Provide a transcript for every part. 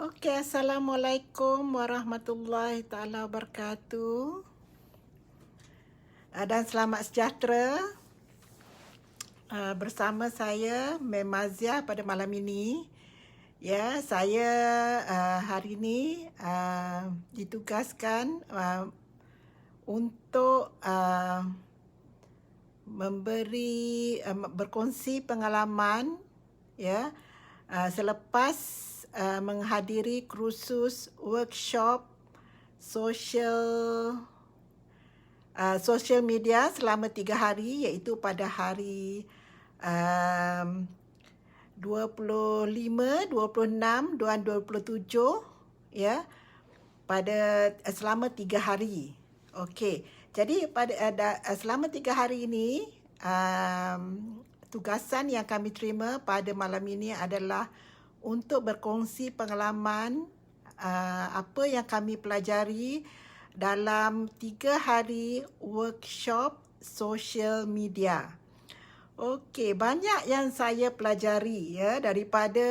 Okey, Assalamualaikum warahmatullahi taala wabarakatuh. Dan selamat sejahtera. Bersama saya Mem Maziah pada malam ini. Ya, saya hari ini ditugaskan untuk berkongsi pengalaman ya selepas menghadiri kursus workshop social media selama 3 hari, iaitu pada hari 25, 26 dan 27 ya, pada selama 3 hari. Okey. Jadi selama 3 hari ini tugasan yang kami terima pada malam ini adalah untuk berkongsi pengalaman apa yang kami pelajari dalam 3 hari workshop social media. Okey, banyak yang saya pelajari ya, daripada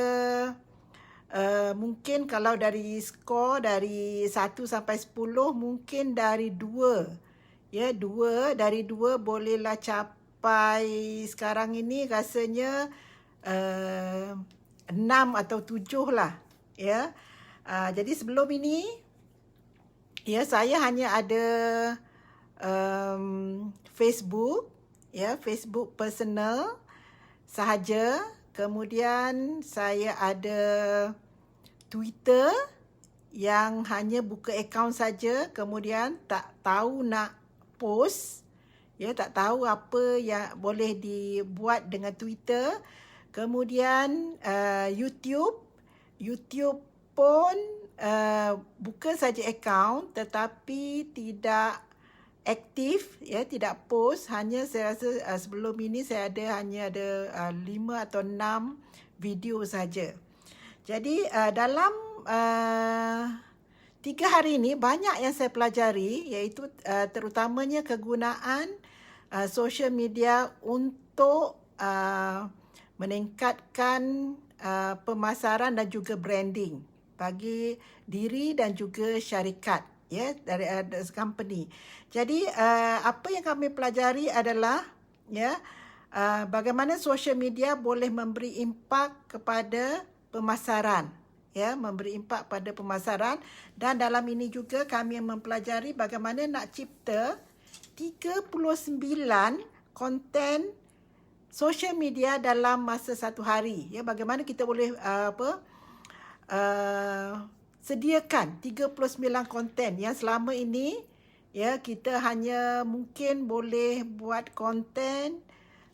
mungkin kalau dari skor dari 1 sampai 10 mungkin dari 2. Ya, 2 dari 2 bolehlah capai sekarang ini rasanya 6 atau 7 lah ya. Jadi sebelum ini ya, saya hanya ada Facebook ya, Facebook personal sahaja. Kemudian saya ada Twitter yang hanya buka akaun saja, kemudian tak tahu nak post ya, tak tahu apa yang boleh dibuat dengan Twitter. Kemudian YouTube pun buka saja akaun tetapi tidak aktif ya, tidak post. Hanya saya rasa sebelum ini saya hanya ada 5 atau 6 video saja. Jadi dalam 3 hari ini banyak yang saya pelajari, iaitu terutamanya kegunaan social media untuk meningkatkan pemasaran dan juga branding bagi diri dan juga syarikat ya, dari company. Jadi apa yang kami pelajari adalah ya, bagaimana social media boleh memberi impak kepada pemasaran ya, memberi impak pada pemasaran. Dan dalam ini juga kami mempelajari bagaimana nak cipta 39 konten social media dalam masa 1 hari ya. Bagaimana kita boleh sediakan 39 konten yang selama ini ya, kita hanya mungkin boleh buat konten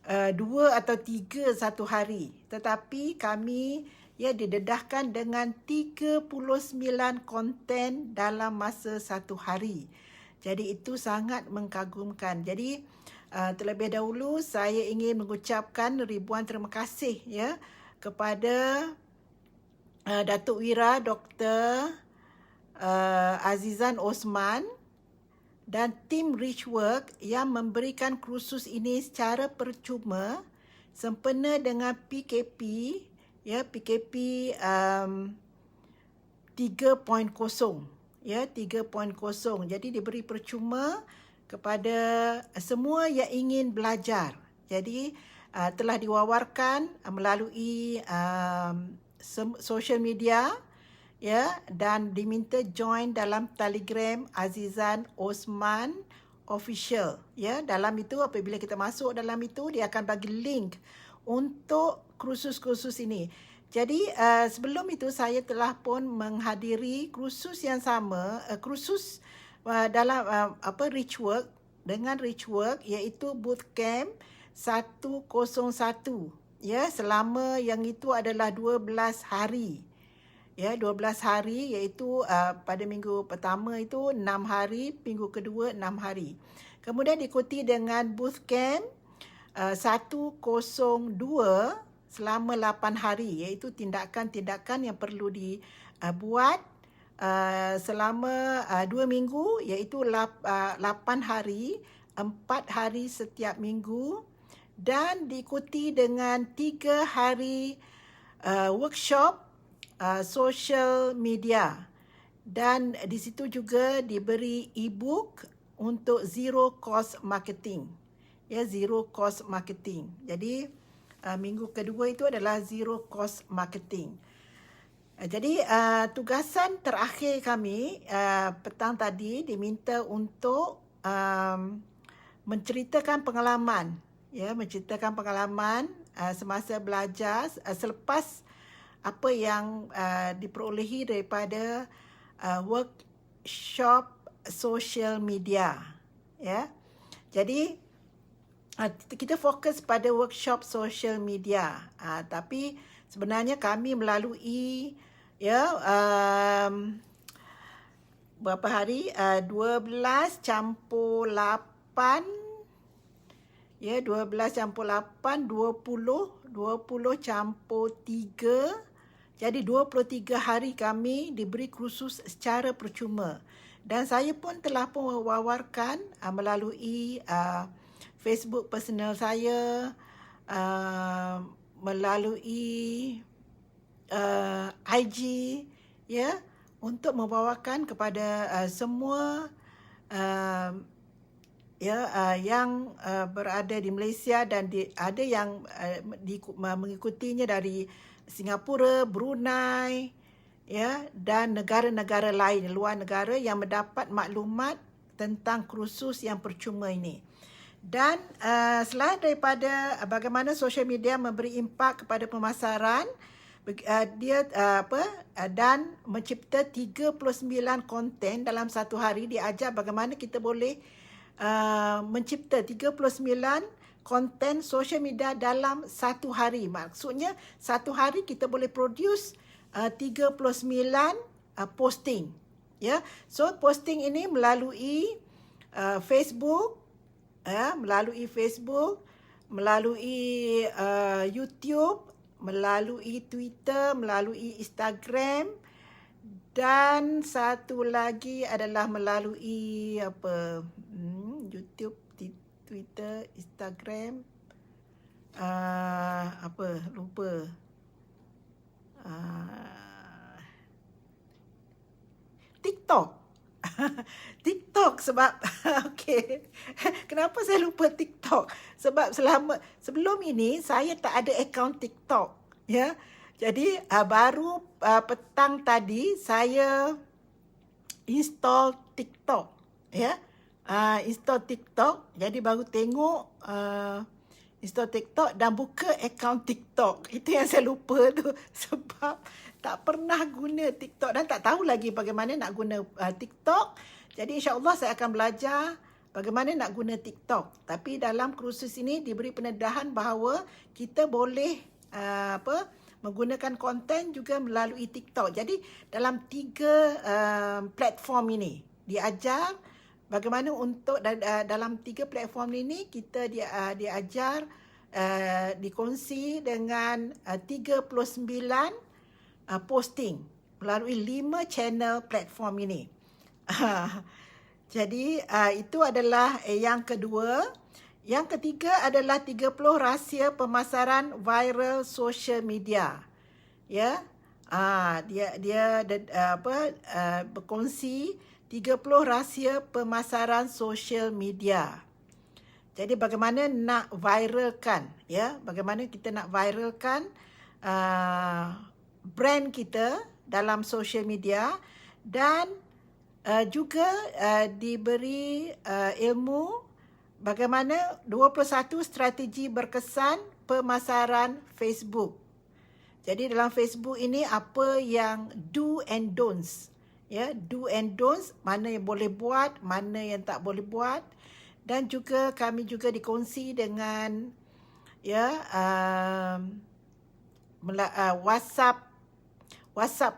2 atau 3 satu hari, tetapi kami ya didedahkan dengan 39 konten dalam masa 1 hari. Jadi itu sangat mengagumkan. Jadi terlebih dahulu saya ingin mengucapkan ribuan terima kasih ya kepada Datuk Wira Dr. Azizan Osman dan tim Richwork yang memberikan kursus ini secara percuma sempena dengan PKP ya, PKP 3.0 ya, 3.0. Jadi diberi percuma kepada semua yang ingin belajar. Jadi telah diwawarkan melalui social media ya, dan diminta join dalam Telegram Azizan Osman Official ya. Dalam itu apabila kita masuk dalam itu, dia akan bagi link untuk kursus-kursus ini. Jadi sebelum itu saya telah pun menghadiri kursus yang sama, kursus dalam Richwork, dengan Richwork, iaitu bootcamp 101 ya, selama yang itu adalah 12 hari. Ya, 12 hari, iaitu pada minggu pertama itu 6 hari, minggu kedua 6 hari. Kemudian diikuti dengan bootcamp 102 selama 8 hari, iaitu tindakan-tindakan yang perlu dibuat selama 2 minggu, iaitu 8 hari, 4 hari setiap minggu, dan diikuti dengan 3 hari workshop social media. Dan di situ juga diberi e-book untuk zero cost marketing. Ya, zero cost marketing. Jadi minggu kedua itu adalah zero cost marketing. Jadi tugasan terakhir kami petang tadi diminta untuk menceritakan pengalaman, ya, menceritakan pengalaman semasa belajar selepas apa yang diperolehi daripada workshop social media, ya. Jadi kita fokus pada workshop social media, tapi sebenarnya kami melalui berapa hari, 12 campur 8, ya, 12 campur 8, 20 campur 3. Jadi 23 hari kami diberi kursus secara percuma. Dan saya pun telah pun mewawarkan melalui Facebook personal saya, melalui IG, ya, untuk membawakan kepada semua yang berada di Malaysia dan ada yang mengikutinya dari Singapura, Brunei, ya, dan negara-negara lain, luar negara yang mendapat maklumat tentang kursus yang percuma ini. Dan selain daripada bagaimana social media memberi impak kepada pemasaran, dia dan mencipta 39 konten dalam satu hari, diajar bagaimana kita boleh mencipta 39 konten social media dalam satu hari. Maksudnya satu hari kita boleh produce 39 posting, ya. So posting ini melalui Facebook, melalui YouTube, melalui Twitter, melalui Instagram, dan satu lagi adalah melalui YouTube, Twitter, Instagram, TikTok. TikTok sebab okey. Kenapa saya lupa TikTok? Sebab sebelum ini saya tak ada akaun TikTok, ya. Jadi baru petang tadi saya install TikTok, ya. Install TikTok, jadi baru tengok install TikTok dan buka akaun TikTok. Itu yang saya lupa tu sebab tak pernah guna TikTok dan tak tahu lagi bagaimana nak guna TikTok. Jadi insya-Allah saya akan belajar bagaimana nak guna TikTok. Tapi dalam kursus ini diberi pendedahan bahawa kita boleh menggunakan konten juga melalui TikTok. Jadi dalam 3 platform ini diajar bagaimana untuk dalam 3 platform ini kita diajar dikongsi dengan 39 posting melalui 5 channel platform ini. Jadi itu adalah yang kedua. Yang ketiga adalah 30 rahsia pemasaran viral social media. Ya. Dia berkongsi 30 rahsia pemasaran social media. Jadi bagaimana nak viralkan, ya? Bagaimana kita nak viralkan brand kita dalam social media, dan juga diberi ilmu bagaimana 21 strategi berkesan pemasaran Facebook. Jadi dalam Facebook ini apa yang do and don'ts. Ya, do and don'ts, mana yang boleh buat, mana yang tak boleh buat. Dan juga kami juga dikongsi dengan WhatsApp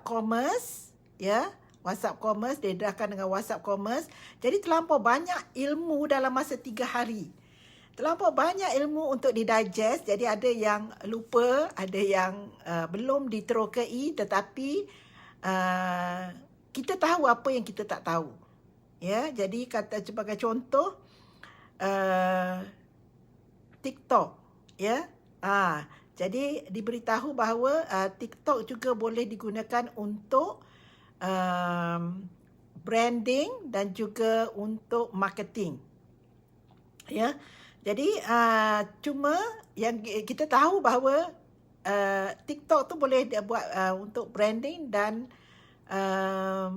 Commerce, ya. WhatsApp Commerce, diedahkan dengan WhatsApp Commerce. Jadi terlampau banyak ilmu dalam masa 3 hari. Terlampau banyak ilmu untuk didigest. Jadi ada yang lupa, ada yang belum diterokai, tetapi kita tahu apa yang kita tak tahu. Ya, jadi sebagai contoh TikTok, ya. Jadi diberitahu bahawa TikTok juga boleh digunakan untuk branding dan juga untuk marketing. Ya. Jadi cuma yang kita tahu bahawa TikTok tu boleh dia buat untuk branding dan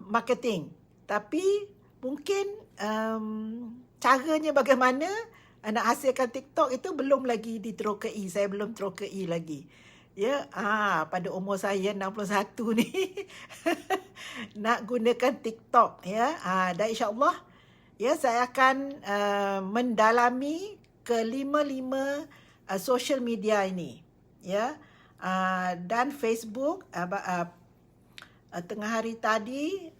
marketing. Tapi mungkin caranya bagaimana nak hasilkan TikTok itu belum lagi diterokai. Saya belum terokai lagi. Ya, pada umur saya 61 ni nak gunakan TikTok ya. Dan insya-Allah ya saya akan mendalami ke 5 social media ini ya. Dan Facebook tengah hari tadi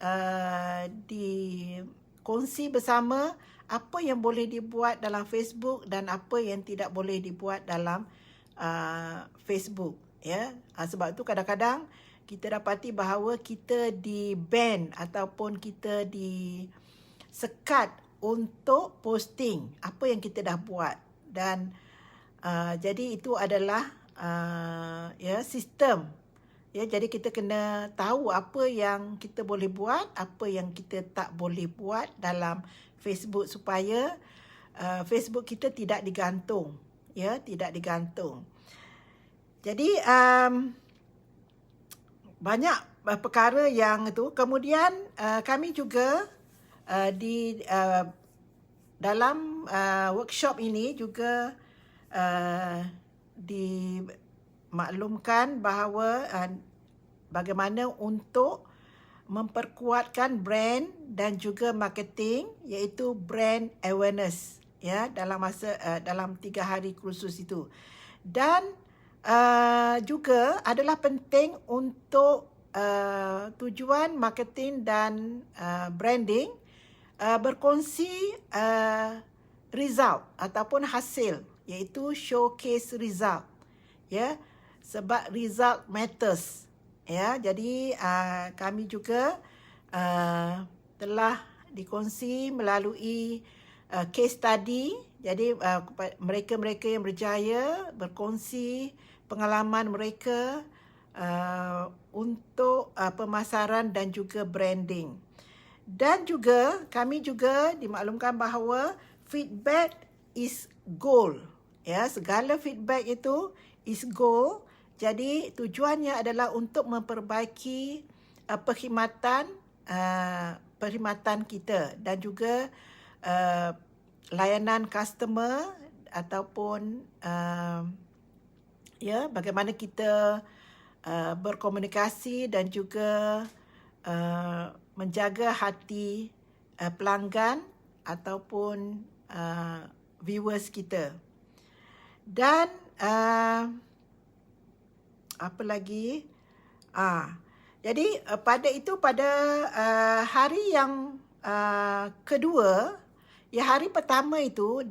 dikongsi bersama apa yang boleh dibuat dalam Facebook dan apa yang tidak boleh dibuat dalam Facebook ya. Sebab itu kadang-kadang kita dapati bahawa kita di-ban ataupun kita disekat untuk posting apa yang kita dah buat. Dan jadi itu adalah ya sistem. Ya, jadi kita kena tahu apa yang kita boleh buat, apa yang kita tak boleh buat dalam Facebook supaya Facebook kita tidak digantung. Ya, tidak digantung. Jadi banyak perkara yang itu. Kemudian kami juga di dalam workshop ini juga dimaklumkan bahawa bagaimana untuk memperkuatkan brand dan juga marketing, iaitu brand awareness ya, dalam 3 hari kursus itu. Dan juga adalah penting untuk tujuan marketing dan branding berkongsi result ataupun hasil, iaitu showcase result ya, sebab result matters ya. Jadi kami juga telah dikongsi melalui case study. Jadi mereka-mereka yang berjaya berkongsi pengalaman mereka untuk pemasaran dan juga branding. Dan juga kami juga dimaklumkan bahawa feedback is gold. Ya, segala feedback itu is gold. Jadi tujuannya adalah untuk memperbaiki perkhidmatan kita dan juga layanan customer ataupun ya, bagaimana kita berkomunikasi dan juga menjaga hati pelanggan ataupun viewers kita. Dan apa lagi? Jadi pada hari yang kedua, ya, hari pertama itu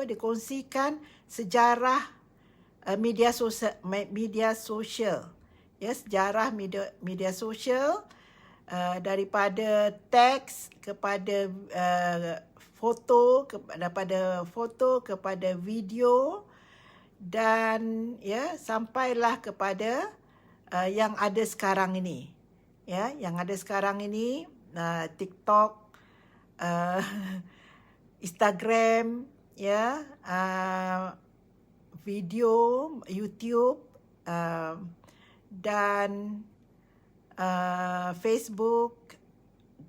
dikongsikan sejarah media sosial. Ya, sejarah media sosial daripada teks kepada foto, kepada video, dan ya sampailah kepada yang ada sekarang ini. Ya, yang ada sekarang ini TikTok, Instagram, ya, video, YouTube, dan Facebook,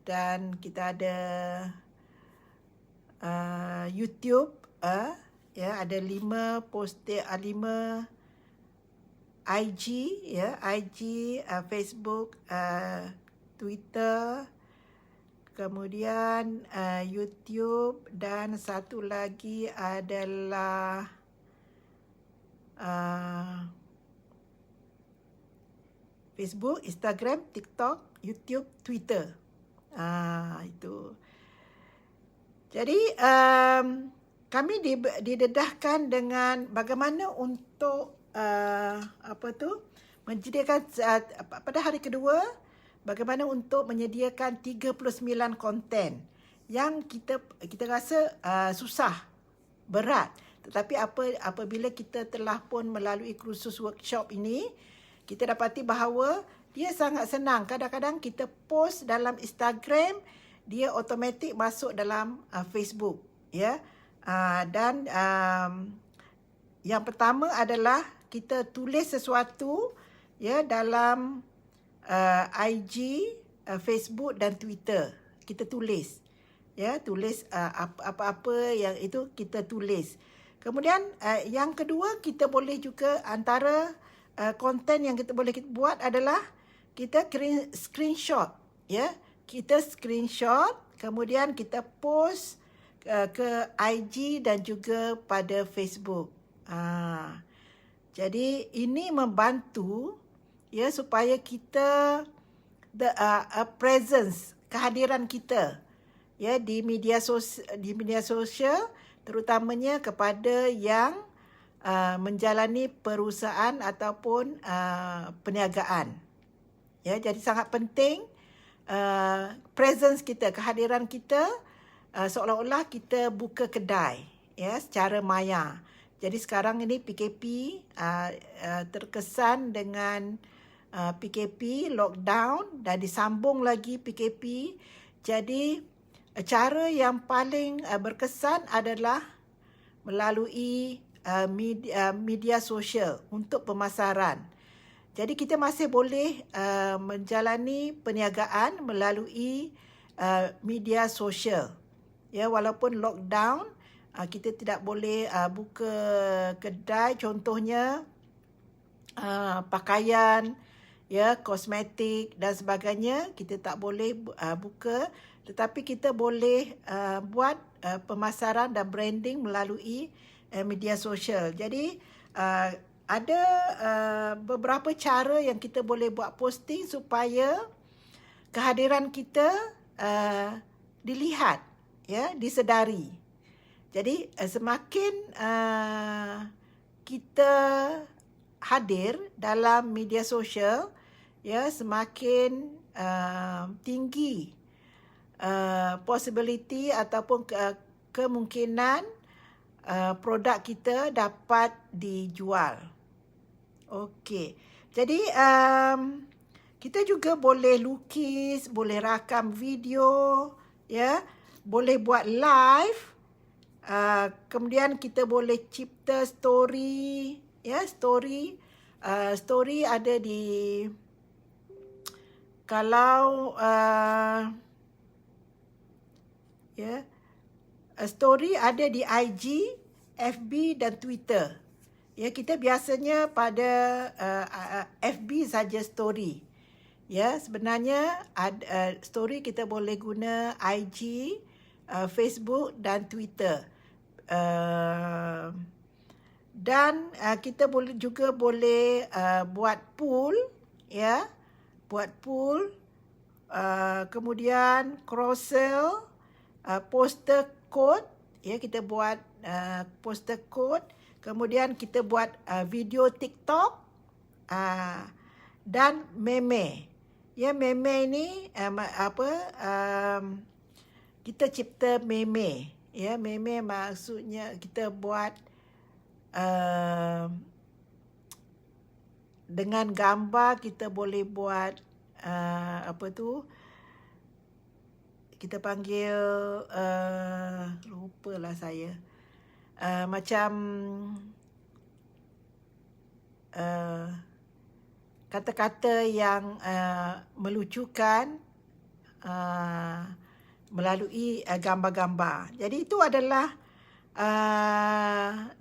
dan kita ada YouTube, ya, ada 5 IG, ya, IG, Facebook, Twitter, kemudian YouTube, dan satu lagi adalah Facebook, Instagram, TikTok, YouTube, Twitter. Itu. Jadi kami didedahkan dengan bagaimana untuk menyediakan pada hari kedua, bagaimana untuk menyediakan 39 konten yang kita rasa susah, berat. Tetapi apabila kita telah pun melalui kursus workshop ini, kita dapati bahawa dia sangat senang. Kadang-kadang kita post dalam Instagram, dia automatik masuk dalam Facebook, ya. Dan yang pertama adalah kita tulis sesuatu, ya, dalam IG, Facebook dan Twitter. Kita tulis, ya, tulis apa-apa yang itu kita tulis. Kemudian yang kedua, kita boleh juga antara konten yang kita boleh buat adalah kita screenshot, ya. Kita screenshot, kemudian kita post ke IG dan juga pada Facebook. Jadi ini membantu, ya, supaya kita presence, kehadiran kita, ya, di media sosial, terutamanya kepada yang menjalani perusahaan ataupun perniagaan. Ya, jadi sangat penting presence kita, kehadiran kita, seolah-olah kita buka kedai, ya, secara maya. Jadi sekarang ini PKP terkesan dengan PKP, lockdown, dan disambung lagi PKP. Jadi cara yang paling berkesan adalah melalui media sosial untuk pemasaran. Jadi kita masih boleh menjalani perniagaan melalui media sosial. Ya, walaupun lockdown, kita tidak boleh buka kedai, contohnya pakaian, ya, kosmetik dan sebagainya, kita tak boleh buka, tetapi kita boleh buat pemasaran dan branding melalui media sosial. Jadi ada beberapa cara yang kita boleh buat posting supaya kehadiran kita dilihat, ya, disedari. Jadi semakin kita hadir dalam media sosial, ya, semakin tinggi possibility ataupun kemungkinan produk kita dapat dijual. Okey. Jadi kita juga boleh lukis, boleh rakam video, ya, boleh buat live. Kemudian kita boleh cipta story, ya, story. Story ada di, kalau ya, story ada di IG, FB dan Twitter. Ya, kita biasanya pada FB saja story. Ya, sebenarnya story kita boleh guna IG, Facebook dan Twitter. Dan kita juga boleh buat poll, ya, buat poll, kemudian cross sell, poster code, ya, kita buat poster code, kemudian kita buat video TikTok dan meme. Ya, meme ini kita cipta meme. Ya, meme maksudnya kita buat dengan gambar. Kita boleh buat kita panggil lupalah saya, macam kata-kata yang melucukan melalui gambar-gambar. Jadi itu adalah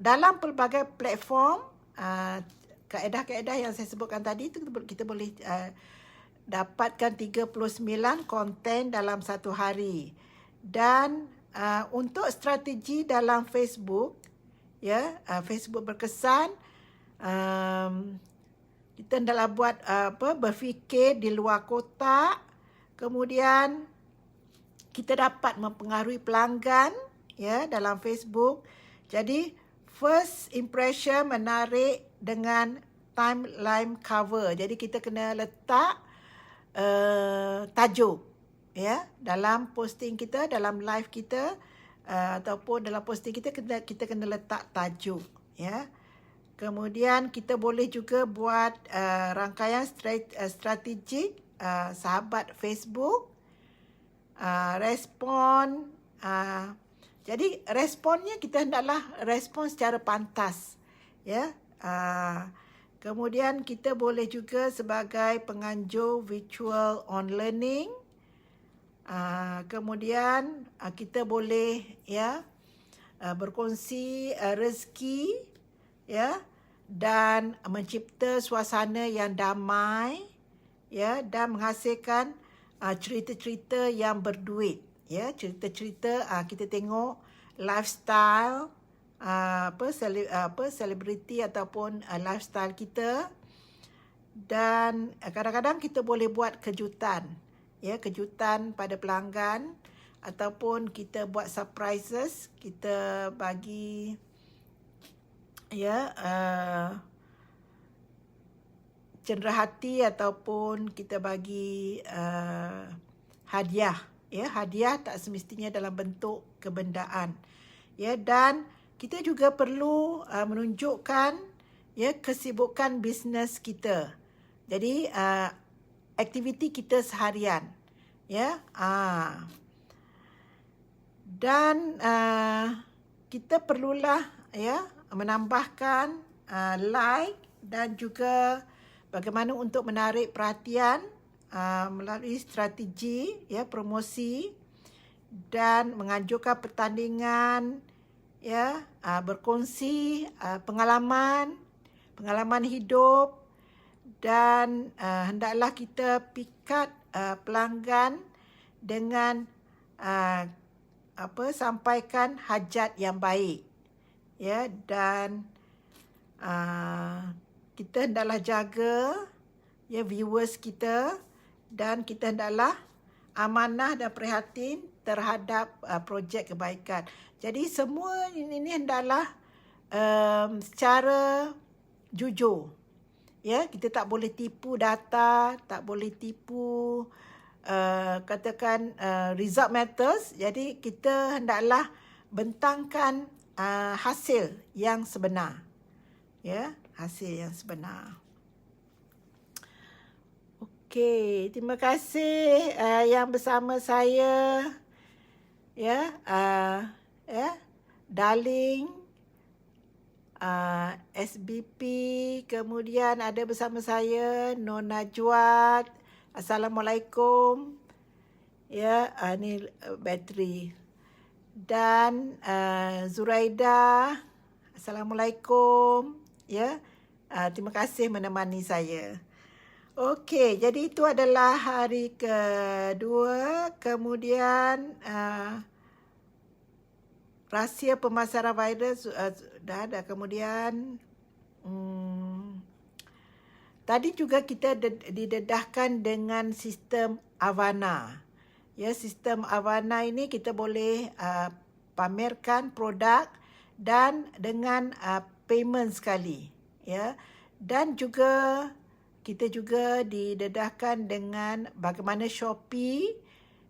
dalam pelbagai platform, kaedah-kaedah yang saya sebutkan tadi itu kita boleh dapatkan 39 konten dalam satu hari. Dan untuk strategi dalam Facebook, ya, Facebook berkesan, kita hendaklah buat berfikir di luar kotak. Kemudian kita dapat mempengaruhi pelanggan, ya, dalam Facebook. Jadi first impression menarik dengan timeline cover. Jadi kita kena letak tajuk, ya, dalam posting kita, dalam live kita, ataupun dalam posting kita kena letak tajuk, ya. Kemudian kita boleh juga buat rangkaian strategik sahabat Facebook, respon. Jadi responnya kita hendaklah respon secara pantas, ya. Kemudian kita boleh juga sebagai penganjur virtual on learning. Kemudian kita boleh, ya, berkongsi rezeki, ya, dan mencipta suasana yang damai, ya, dan menghasilkan cerita-cerita yang berduit, ya. Cerita-cerita kita tengok lifestyle selebriti ataupun lifestyle kita, dan kadang-kadang kita boleh buat kejutan, ya, kejutan pada pelanggan, ataupun kita buat surprises, kita bagi, ya, cenderahati ataupun kita bagi hadiah, ya. Hadiah tak semestinya dalam bentuk kebendaan, ya. Dan kita juga perlu menunjukkan, ya, kesibukan bisnes kita. Jadi aktiviti kita seharian, ya. Dan kita perlulah, ya, menambahkan like dan juga bagaimana untuk menarik perhatian melalui strategi, ya, promosi, dan menganjurkan pertandingan, ya, berkongsi pengalaman hidup, dan hendaklah kita pikat pelanggan dengan sampaikan hajat yang baik, ya. Dan kita hendaklah jaga, ya, viewers kita, dan kita hendaklah amanah dan prihatin terhadap projek kebaikan. Jadi semua ini hendaklah secara jujur, ya. Kita tak boleh tipu data, tak boleh tipu katakan result matters. Jadi kita hendaklah bentangkan hasil yang sebenar, ya, hasil yang sebenar. Okey, terima kasih yang bersama saya, ya, Darling, SBP, kemudian ada bersama saya Nur Najwat. Assalamualaikum, ya. Ni bateri. Dan Zuraida, Assalamualaikum, ya. Terima kasih menemani saya. Okey, jadi itu adalah hari kedua. Kemudian rahsia pemasaran virus dah ada. Kemudian tadi juga kita didedahkan dengan sistem Avana. Ya, sistem Avana ini kita boleh pamerkan produk dan dengan payment sekali, ya. Dan juga kita juga didedahkan dengan bagaimana Shopee,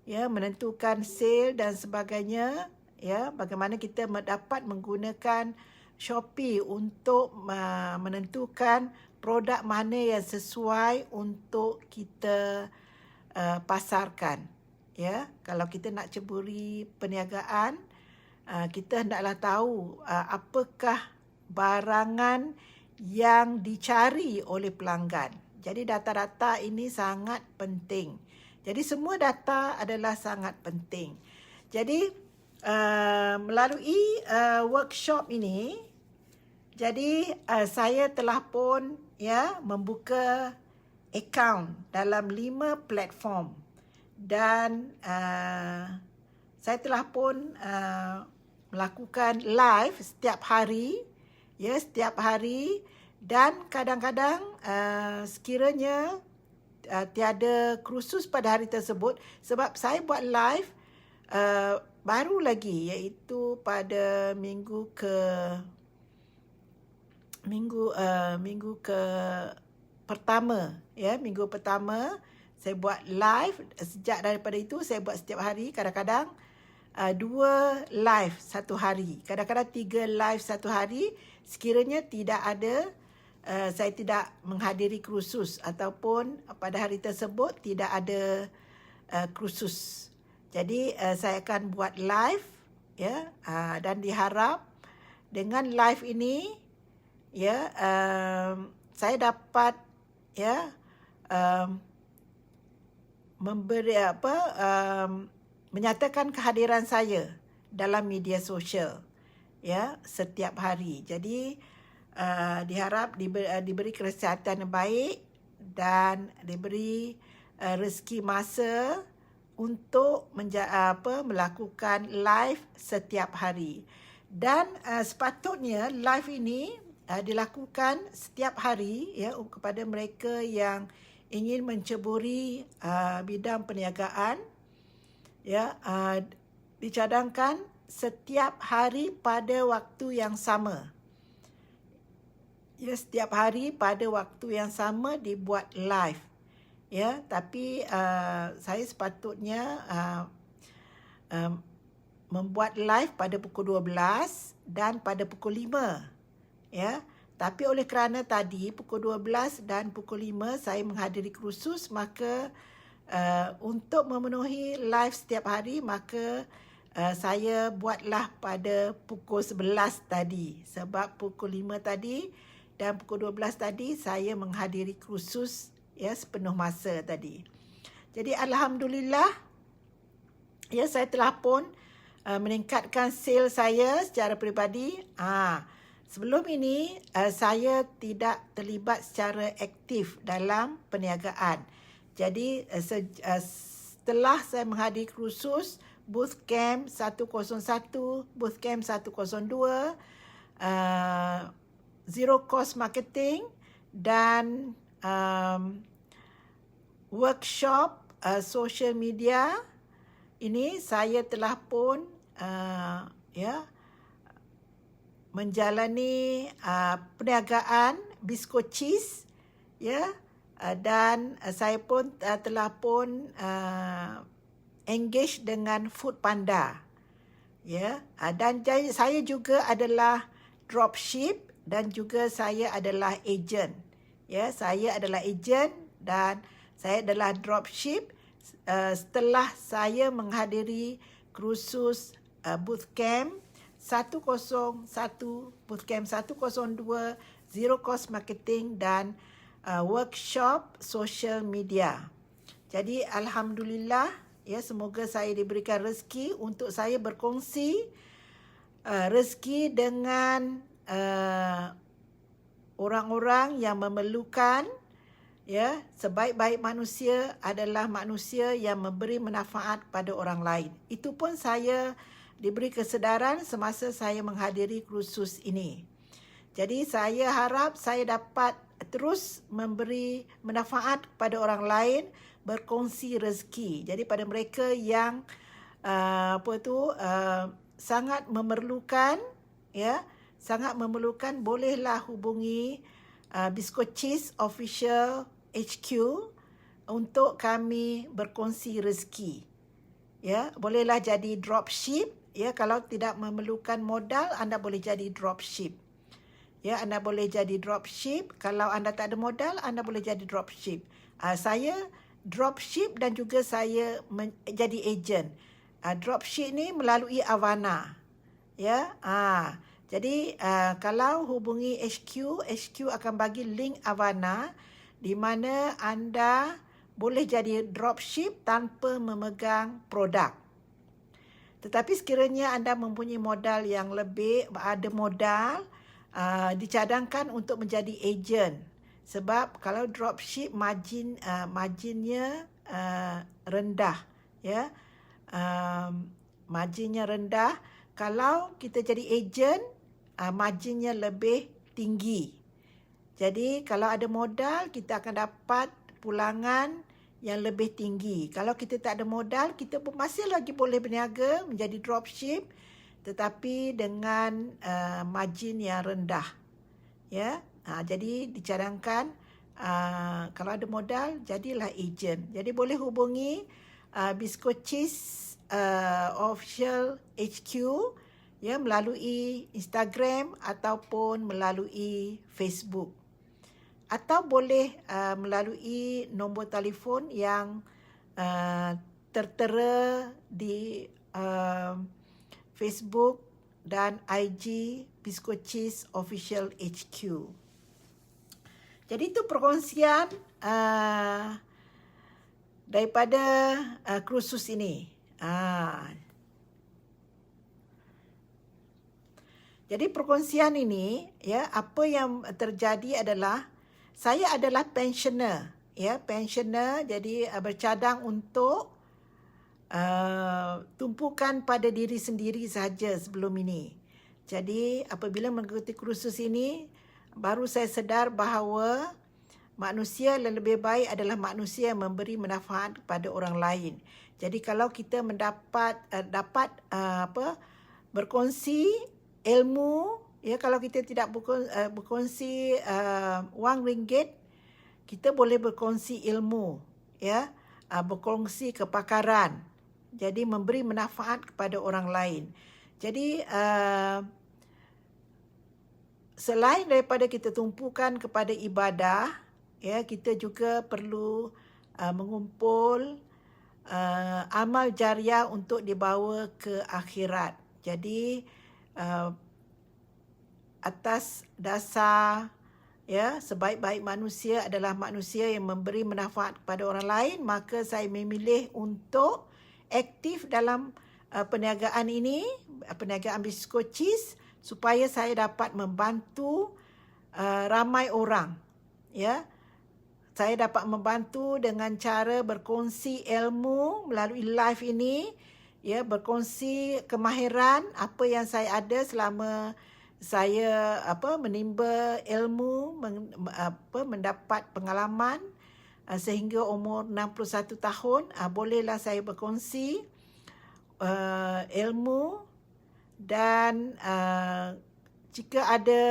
ya, menentukan sale dan sebagainya, ya. Bagaimana kita dapat menggunakan Shopee untuk menentukan produk mana yang sesuai untuk kita pasarkan, ya. Kalau kita nak ceburi perniagaan, kita hendaklah tahu apakah barangan yang dicari oleh pelanggan. Jadi data-data ini sangat penting. Jadi semua data adalah sangat penting. Jadi melalui workshop ini, jadi saya telah pun, ya, membuka akaun dalam 5 platform, dan saya telah pun melakukan live setiap hari, ya, setiap hari. Dan kadang-kadang sekiranya tiada kursus pada hari tersebut, sebab saya buat live baru lagi, iaitu pada minggu pertama, ya, minggu pertama saya buat live. Sejak daripada itu saya buat setiap hari. Kadang-kadang 2 live satu hari. Kadang-kadang 3 live satu hari sekiranya tidak ada saya tidak menghadiri kursus ataupun pada hari tersebut tidak ada kursus. Jadi saya akan buat live ya, dan diharap dengan live ini ya saya dapat ya memberi menyatakan kehadiran saya dalam media sosial ya setiap hari. Jadi diharap diberi kesihatan yang baik dan diberi rezeki masa untuk melakukan live setiap hari. Dan sepatutnya live ini dilakukan setiap hari ya kepada mereka yang ingin menceburi bidang perniagaan ya, dicadangkan setiap hari pada waktu yang sama. Ya, setiap hari pada waktu yang sama dibuat live. Ya, tapi saya sepatutnya membuat live pada pukul 12 dan pada pukul 5. Ya. Tapi oleh kerana tadi pukul 12 dan pukul 5 saya menghadiri kursus, maka untuk memenuhi live setiap hari maka saya buatlah pada pukul 11 tadi. Sebab pukul 5 tadi dan pukul 12 tadi saya menghadiri kursus ya sepenuh masa tadi. Jadi alhamdulillah ya saya telah pun meningkatkan sales saya secara peribadi. Sebelum ini saya tidak terlibat secara aktif dalam perniagaan. Jadi setelah saya menghadiri kursus Bootcamp 101, Bootcamp 102, Zero Cost Marketing dan workshop social media, ini saya telah pun menjalani perniagaan biskut cheese ya, dan saya pun telah pun engage dengan Food Panda ya, dan saya juga adalah dropship dan juga saya adalah ejen. Ya, saya adalah ejen dan saya adalah dropship setelah saya menghadiri kursus Bootcamp 101, Bootcamp 102, Zero Cost Marketing dan workshop social media. Jadi alhamdulillah ya, semoga saya diberikan rezeki untuk saya berkongsi rezeki dengan orang-orang yang memerlukan ya. Sebaik-baik manusia adalah manusia yang memberi manfaat pada orang lain. Itu pun saya diberi kesedaran semasa saya menghadiri kursus ini. Jadi saya harap saya dapat terus memberi manfaat kepada orang lain, berkongsi rezeki. Jadi pada mereka yang sangat memerlukan ya, sangat memerlukan, bolehlah hubungi Biskut Cheese Official HQ untuk kami berkongsi rezeki. Ya, bolehlah jadi dropship ya, kalau tidak memerlukan modal anda boleh jadi dropship. Ya, anda boleh jadi dropship. Kalau anda tak ada modal anda boleh jadi dropship. Saya dropship dan juga saya jadi ejen. Dropship ni melalui Avana. Ya, jadi kalau hubungi HQ akan bagi link Avana di mana anda boleh jadi dropship tanpa memegang produk. Tetapi sekiranya anda mempunyai modal yang lebih, ada modal, dicadangkan untuk menjadi ejen. Sebab kalau dropship marginnya rendah, ya, marginnya rendah. Kalau kita jadi ejen, marginnya lebih tinggi. Jadi kalau ada modal, kita akan dapat pulangan yang lebih tinggi. Kalau kita tak ada modal, kita pun masih lagi boleh berniaga menjadi dropship, tetapi dengan margin yang rendah. Ya, jadi dicadangkan kalau ada modal, jadilah ejen. Jadi boleh hubungi Biskut Cheese Official HQ, ya, melalui Instagram ataupun melalui Facebook, atau boleh melalui nombor telefon yang tertera di Facebook dan IG Pisco Cheese Official HQ. Jadi itu perkongsian daripada kursus ini. Jadi perkongsian ini, ya, apa yang terjadi adalah saya adalah pensioner, ya, pensioner, jadi bercadang untuk tumpukan pada diri sendiri saja sebelum ini. Jadi apabila mengikuti kursus ini, baru saya sedar bahawa manusia yang lebih baik adalah manusia yang memberi manfaat kepada orang lain. Jadi kalau kita dapat berkongsi ilmu, ya, kalau kita tidak berkongsi wang ringgit, kita boleh berkongsi ilmu, ya, berkongsi kepakaran. Jadi memberi manfaat kepada orang lain. Jadi selain daripada kita tumpukan kepada ibadah, ya, kita juga perlu mengumpul amal jariah untuk dibawa ke akhirat. Jadi atas dasar, ya, sebaik-baik manusia adalah manusia yang memberi manfaat kepada orang lain, maka saya memilih untuk aktif dalam perniagaan ini, perniagaan Pisco Cheese, supaya saya dapat membantu ramai orang, ya. Saya dapat membantu dengan cara berkongsi ilmu melalui live ini, ya, berkongsi kemahiran apa yang saya ada selama saya menimba ilmu, mendapat pengalaman sehingga umur 61 tahun. Bolehlah saya berkongsi ilmu, dan jika ada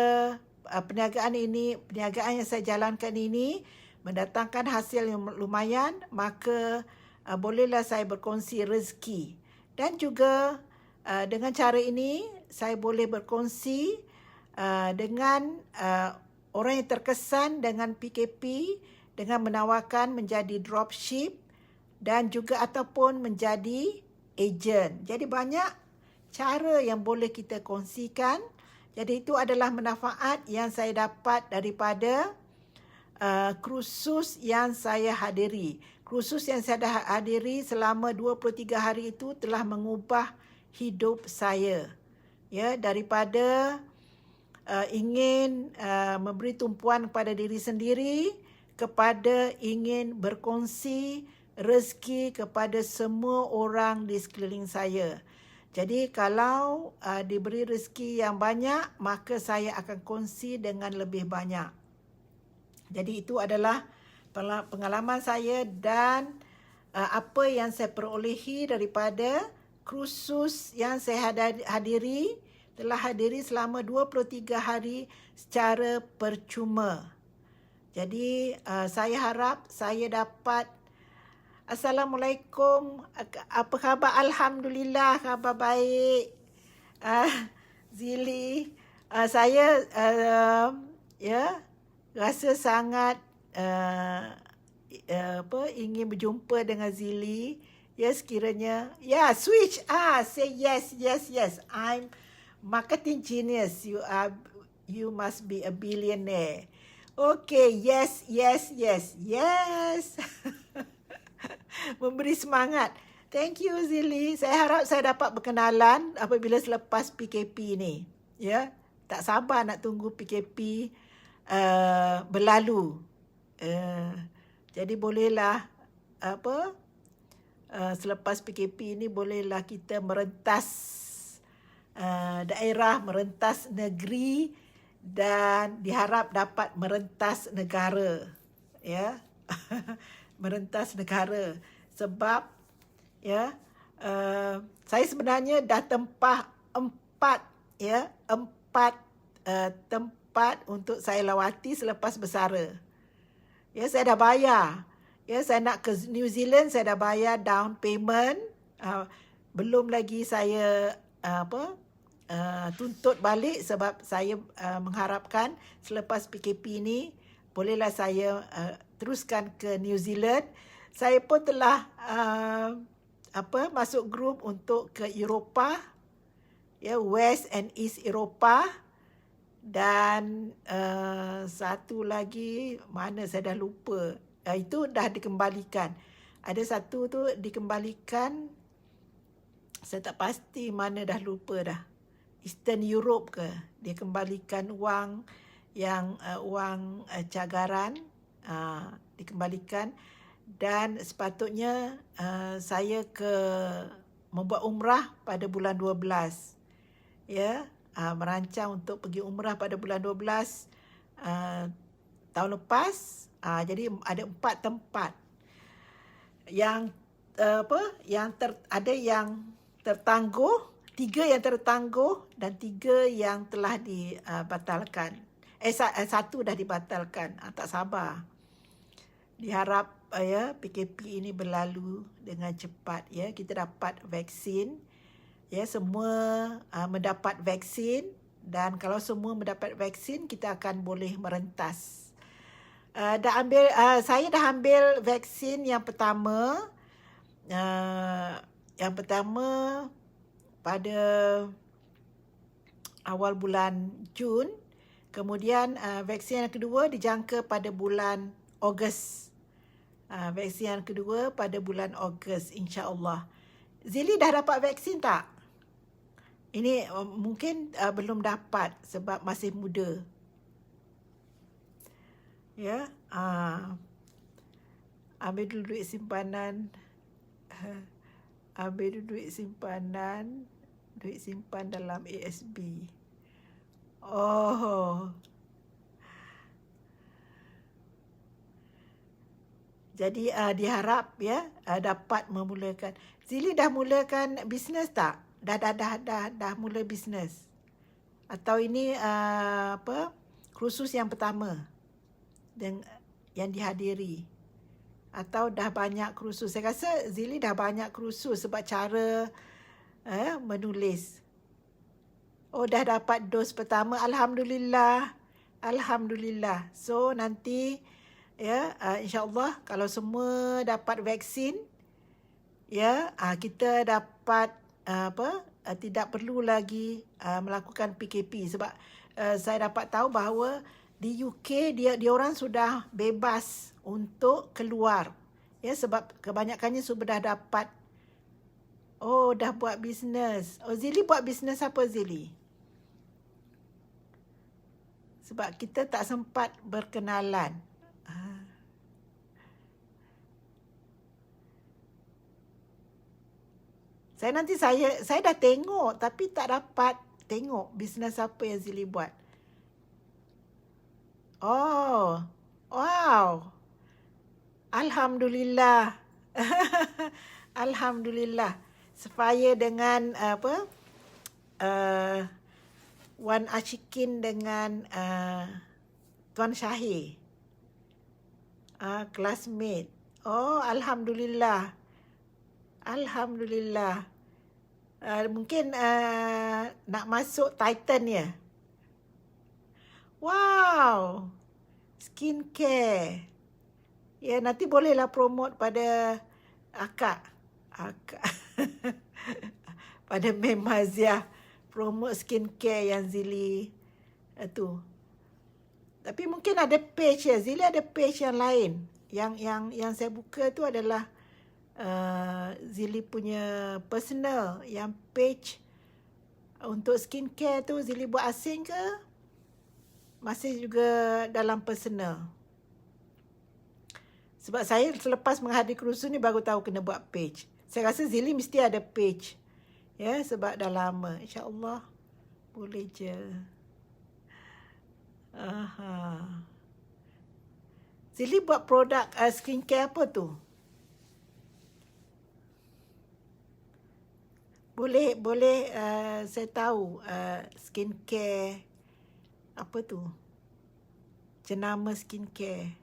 perniagaan yang saya jalankan ini mendatangkan hasil yang lumayan, maka bolehlah saya berkongsi rezeki. Dan juga dengan cara ini saya boleh berkongsi dengan orang yang terkesan dengan PKP, dengan menawarkan menjadi dropship dan juga ataupun menjadi ejen. Jadi banyak cara yang boleh kita kongsikan. Jadi itu adalah manfaat yang saya dapat daripada kursus yang saya hadiri. Kursus yang saya dah hadiri selama 23 hari itu telah mengubah hidup saya. Ya, daripada ingin memberi tumpuan kepada diri sendiri, kepada ingin berkongsi rezeki kepada semua orang di sekeliling saya. Jadi kalau diberi rezeki yang banyak, maka saya akan kongsi dengan lebih banyak. Jadi itu adalah pengalaman saya dan apa yang saya perolehi daripada kursus yang saya hadiri, telah hadiri selama 23 hari secara percuma. Jadi saya harap saya dapat. Assalamualaikum. Apa khabar? Alhamdulillah, khabar baik. Zili, saya ya, rasa sangat ingin berjumpa dengan Zili. Ya, sekiranya, ya, switch. Say yes. I'm marketing genius. You must be a billionaire. Okay, yes. Memberi semangat. Thank you, Zili. Saya harap saya dapat berkenalan apabila selepas PKP ni. Ya, tak sabar nak tunggu PKP berlalu. Jadi bolehlah selepas PKP ni bolehlah kita merentas daerah, merentas negeri, dan diharap dapat merentas negara, ya. Merentas negara, sebab ya, saya sebenarnya dah tempah 4 tempat untuk saya lawati selepas bersara. Ya, saya dah bayar. Ya, saya nak ke New Zealand, saya dah bayar down payment. belum lagi saya tuntut balik sebab saya mengharapkan selepas PKP ini bolehlah saya teruskan ke New Zealand. Saya pun telah masuk grup untuk ke Eropah, ya, West and East Eropah, dan satu lagi mana saya dah lupa. Itu dah dikembalikan. Ada satu tu dikembalikan, saya tak pasti mana, dah lupa dah. Eastern Europe ke, dia kembalikan wang yang wang cagaran, dikembalikan. Dan sepatutnya saya membuat umrah pada bulan 12. Ya, merancang untuk pergi umrah pada bulan 12 tahun lepas. Jadi ada 4 tempat yang ada yang tertangguh, 3 yang tertangguh dan 3 yang telah dibatalkan. Satu dah dibatalkan. Tak sabar. Diharap PKP ini berlalu dengan cepat, ya. Kita dapat vaksin, ya, semua mendapat vaksin, dan kalau semua mendapat vaksin kita akan boleh merentas. Saya dah ambil vaksin yang pertama. Yang pertama pada awal bulan Jun. Kemudian vaksin yang kedua dijangka pada bulan Ogos. Vaksin yang kedua pada bulan Ogos, insya-Allah. Zili dah dapat vaksin tak? Ini mungkin belum dapat sebab masih muda. Ya, ambil dulu duit simpanan. Ambil dulu duit simpanan, duit simpan dalam ASB. Oh. Jadi diharap, ya, dapat memulakan. Zili dah mulakan bisnes tak? Dah mula bisnes. Atau ini kursus yang pertama yang dihadiri, atau dah banyak kursus? Saya rasa Zili dah banyak kursus sebab cara menulis. Oh, dah dapat dos pertama. Alhamdulillah. Alhamdulillah. So nanti, ya, insya-Allah kalau semua dapat vaksin, ya, kita dapat tidak perlu lagi melakukan PKP sebab saya dapat tahu bahawa di UK dia orang sudah bebas untuk keluar, ya, sebab kebanyakannya sudah dapat. Oh, dah buat bisnes. Oh, Zili buat bisnes apa, Zili? Sebab kita tak sempat berkenalan. Saya dah tengok tapi tak dapat tengok bisnes apa yang Zili buat. Oh, wow. Alhamdulillah. Alhamdulillah. Supaya dengan Wan Ashikin dengan Tuan Syahir, classmate. Oh, Alhamdulillah. Alhamdulillah. Mungkin nak masuk Titan, ya? Wow. Skincare. Ya, nanti bolehlah promote pada akak. Pada Mem Haziah. Promote skincare yang Zili tu. Tapi mungkin ada page, ya. Zili ada page yang lain. Yang saya buka tu adalah Zili punya personal. Yang page untuk skincare tu Zili buat asing ke? Masih juga dalam personal. Sebab saya selepas menghadiri kursus ni baru tahu kena buat page. Saya rasa Zili mesti ada page. Ya, sebab dah lama. InsyaAllah boleh je. Zili buat produk skincare apa tu? Boleh saya tahu skincare apa tu? Jenama skincare.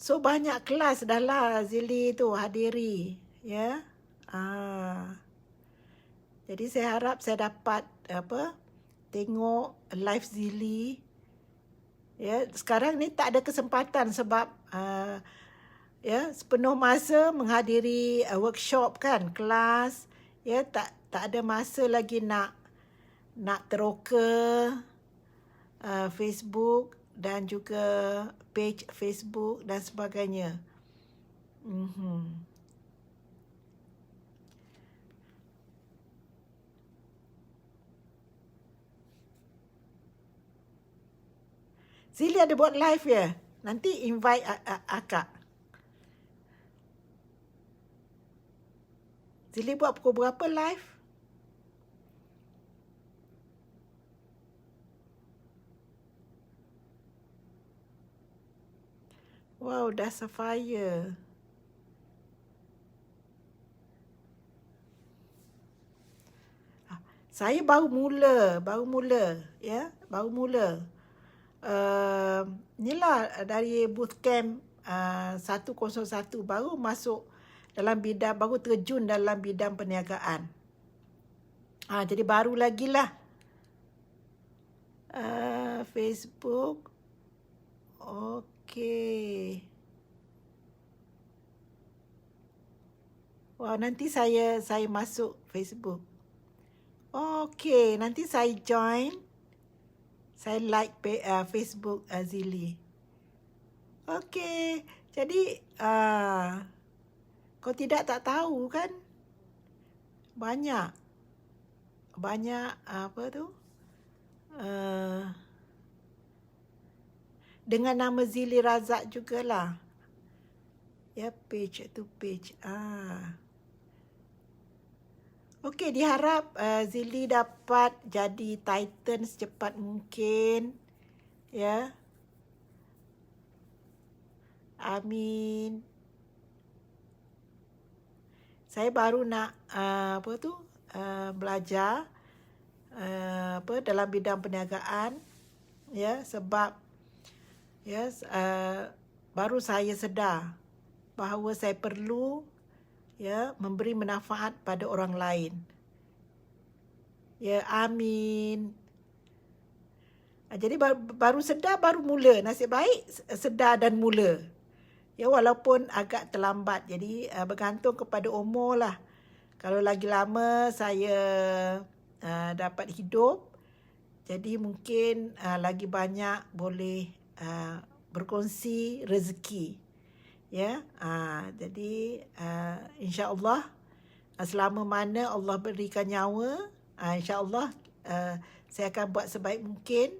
So banyak kelas dah lah Zili tu hadiri, ya. Jadi saya harap saya dapat tengok live Zili. Ya, sekarang ni tak ada kesempatan sebab sepenuh masa menghadiri workshop kan, kelas. Ya, tak ada masa lagi nak teroka Facebook dan juga page Facebook dan sebagainya. Zili ada buat live ya? Nanti invite akak. Zili buat pukul berapa live? Wow, dah Sapphire. Saya baru mula, ya, baru mula. Inilah dari bootcamp 101 baru masuk dalam bidang, baru terjun dalam bidang perniagaan. Jadi baru lagi lah. Facebook. Okey. Wah, nanti saya masuk Facebook. Okey, nanti saya join. Saya like Facebook Zili. Okey, jadi kau tak tahu kan? Banyak apa tu? Dengan nama Zili Razak jugalah. Ya, page tu page. Okey, diharap Zili dapat jadi Titan secepat mungkin. Ya. Amin. Saya baru nak belajar dalam bidang perniagaan, ya, sebab baru saya sedar bahawa saya perlu memberi manfaat pada orang lain. Ya, amin. Jadi baru sedar, baru mula. Nasib baik sedar dan mula. Ya, walaupun agak terlambat. Jadi bergantung kepada umur lah. Kalau lagi lama saya dapat hidup, jadi mungkin lagi banyak boleh berkongsi rezeki. Ya, jadi insya-Allah selama mana Allah berikan nyawa, insya-Allah saya akan buat sebaik mungkin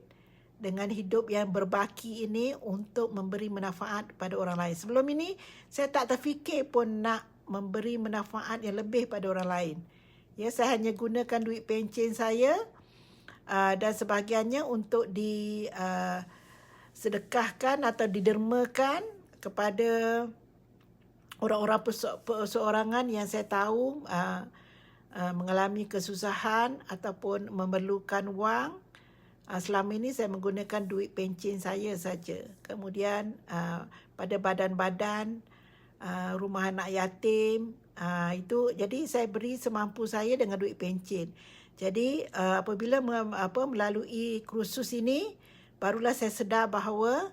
dengan hidup yang berbaki ini untuk memberi manfaat kepada orang lain. Sebelum ini saya tak terfikir pun nak memberi manfaat yang lebih pada orang lain. Ya, saya hanya gunakan duit pencen saya dan sebahagiannya untuk sedekahkan atau didermakan kepada orang-orang perseorangan yang saya tahu mengalami kesusahan ataupun memerlukan wang. Selama ini saya menggunakan duit pencen saya saja. Kemudian pada badan-badan rumah anak yatim itu, jadi saya beri semampu saya dengan duit pencen. Jadi apabila melalui kursus ini, barulah saya sedar bahawa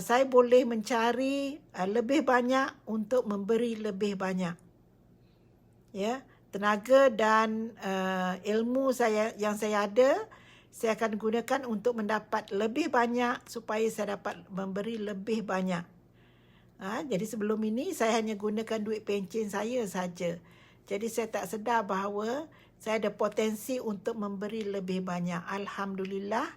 saya boleh mencari lebih banyak untuk memberi lebih banyak. Ya, tenaga dan ilmu yang saya ada, saya akan gunakan untuk mendapat lebih banyak supaya saya dapat memberi lebih banyak. Jadi sebelum ini saya hanya gunakan duit pencen saya saja. Jadi saya tak sedar bahawa saya ada potensi untuk memberi lebih banyak. Alhamdulillah,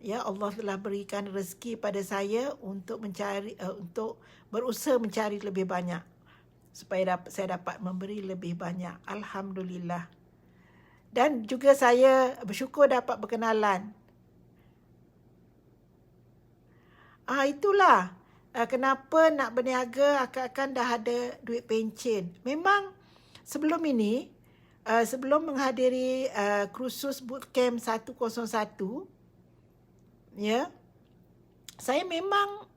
ya, Allah telah berikan rezeki pada saya untuk untuk berusaha mencari lebih banyak supaya saya dapat memberi lebih banyak. Alhamdulillah. Dan juga saya bersyukur dapat berkenalan. Itulah kenapa nak berniaga akan dah ada duit pencen. Memang sebelum ini, sebelum menghadiri kursus bootcamp 101, ya, saya memang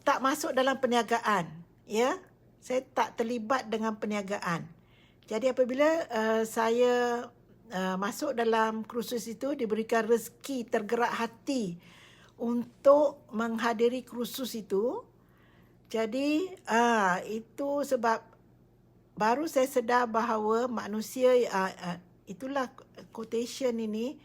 tak masuk dalam perniagaan, ya. Saya tak terlibat dengan perniagaan. Jadi apabila saya masuk dalam kursus itu, diberikan rezeki, tergerak hati untuk menghadiri kursus itu. Jadi itu sebab baru saya sedar bahawa manusia, itulah quotation ini,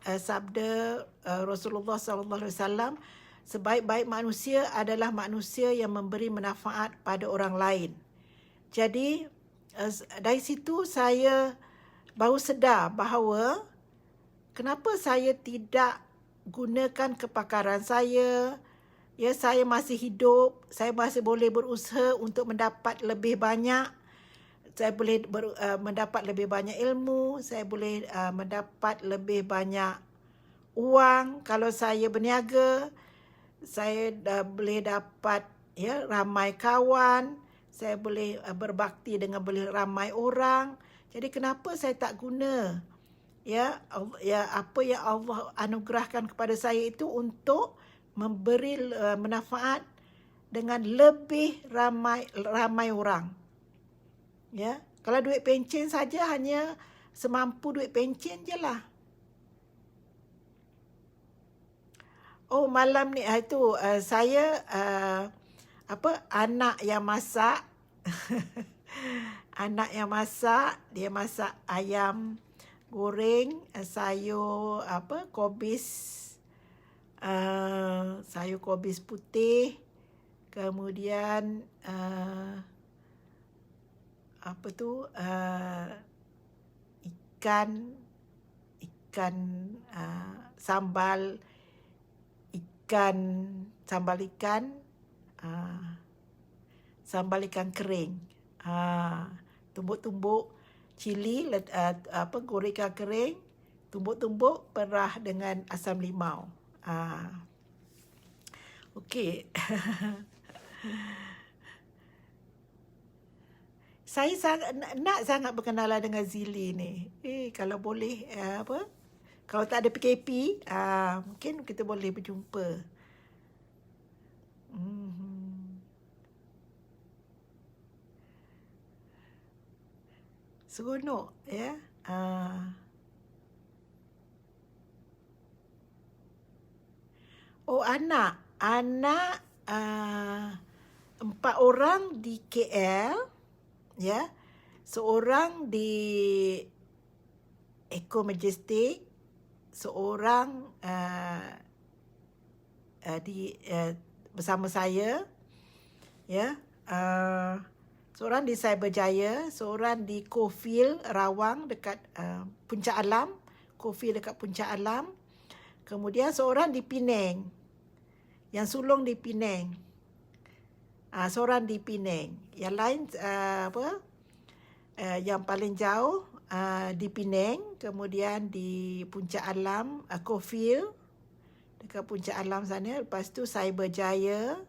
sabda Rasulullah sallallahu alaihi wasallam, sebaik-baik manusia adalah manusia yang memberi manfaat pada orang lain. Jadi dari situ saya baru sedar bahawa kenapa saya tidak gunakan kepakaran saya. Ya, saya masih hidup, saya masih boleh berusaha untuk mendapat lebih banyak. Saya boleh mendapat lebih banyak ilmu, saya boleh mendapat lebih banyak uang. Kalau saya berniaga, saya boleh dapat ramai kawan, saya boleh berbakti dengan boleh ramai orang. Jadi kenapa saya tak guna apa yang Allah anugerahkan kepada saya itu untuk memberi manfaat dengan lebih ramai orang. Ya, kalau duit pencen saja hanya semampu duit pencen je lah. Oh, malam ni itu saya anak yang masak. Anak yang masak, dia masak ayam goreng, sayur kobis, sayur kobis putih, kemudian ikan sambal ikan, sambal ikan kering, tumbuk-tumbuk cili, goreng ikan kering, tumbuk-tumbuk perah dengan asam limau. Okey. Saya nak sangat berkenalan dengan Zili ni. Kalau boleh kalau tak ada PKP, mungkin kita boleh berjumpa. Seronok, ya. Oh, anak 4 orang di KL, ya. Seorang di Eco Majestic, seorang bersama saya, ya. Seorang di Cyberjaya, seorang di Cofield Rawang dekat Puncak Alam, Cofield dekat Puncak Alam. Kemudian seorang di Penang, yang sulung di Penang. Seorang di Penang. Yang lain yang paling jauh di Penang, kemudian di Puncak Alam, Cofield dekat Puncak Alam sana. Lepas tu Cyberjaya,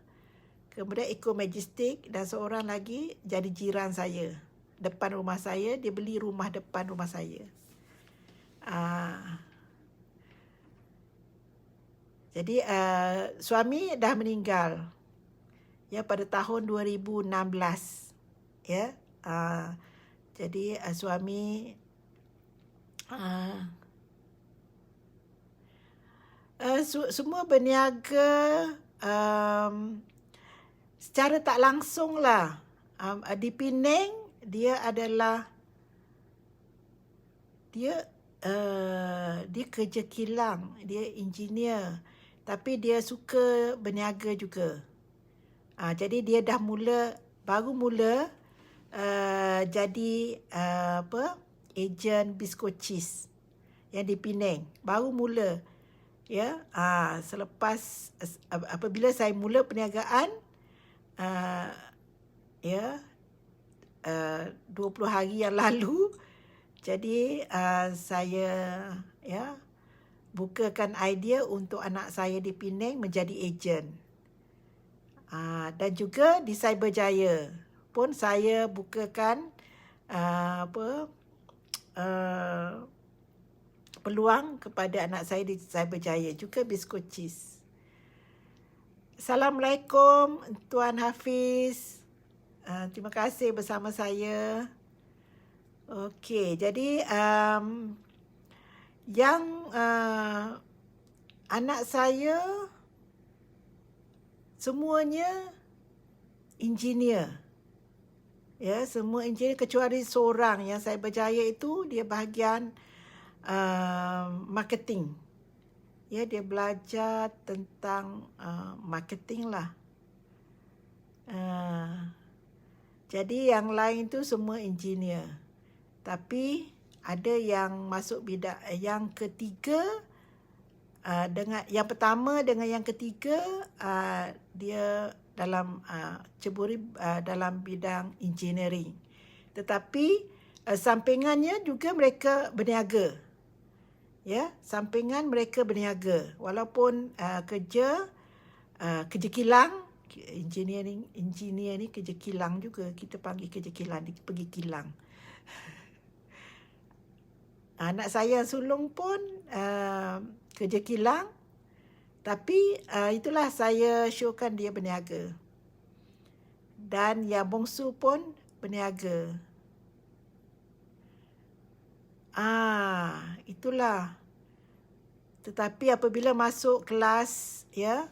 kemudian Eco Majestic, dan seorang lagi jadi jiran saya. Depan rumah saya, dia beli rumah depan rumah saya. Jadi suami dah meninggal, ya, pada tahun 2016, ya. Jadi suami semua berniaga secara tak langsung lah. Di Penang, dia kerja kilang, dia engineer, tapi dia suka berniaga juga. Jadi dia baru mula jadi ejen biskut cheese yang di Penang. Baru mula, ya. Selepas apabila saya mula perniagaan, 20 hari yang lalu, jadi saya bukakan idea untuk anak saya di Penang menjadi ejen. Dan juga di Cyberjaya pun saya bukakan peluang kepada anak saya di Cyberjaya juga biskut cheese. Assalamualaikum Tuan Hafiz. Terima kasih bersama saya. Okey, jadi yang anak saya semuanya engineer. Ya, semua engineer kecuali seorang yang saya berjaya itu dia bahagian marketing. Ya, dia belajar tentang marketing lah. Jadi yang lain tu semua engineer. Tapi ada yang masuk bidang yang ketiga, dengan yang pertama dengan yang ketiga dia dalam ceburi dalam bidang engineering. Tetapi sampingannya juga mereka berniaga. Ya, sampingan mereka berniaga. Walaupun kerja kilang, engineer ni kerja kilang juga. Kita panggil kerja kilang, dia pergi kilang. Anak saya sulung pun kerja kilang. Tapi itulah saya showkan dia berniaga. Dan yang bongsu pun berniaga. Itulah. Tetapi apabila masuk kelas, ya,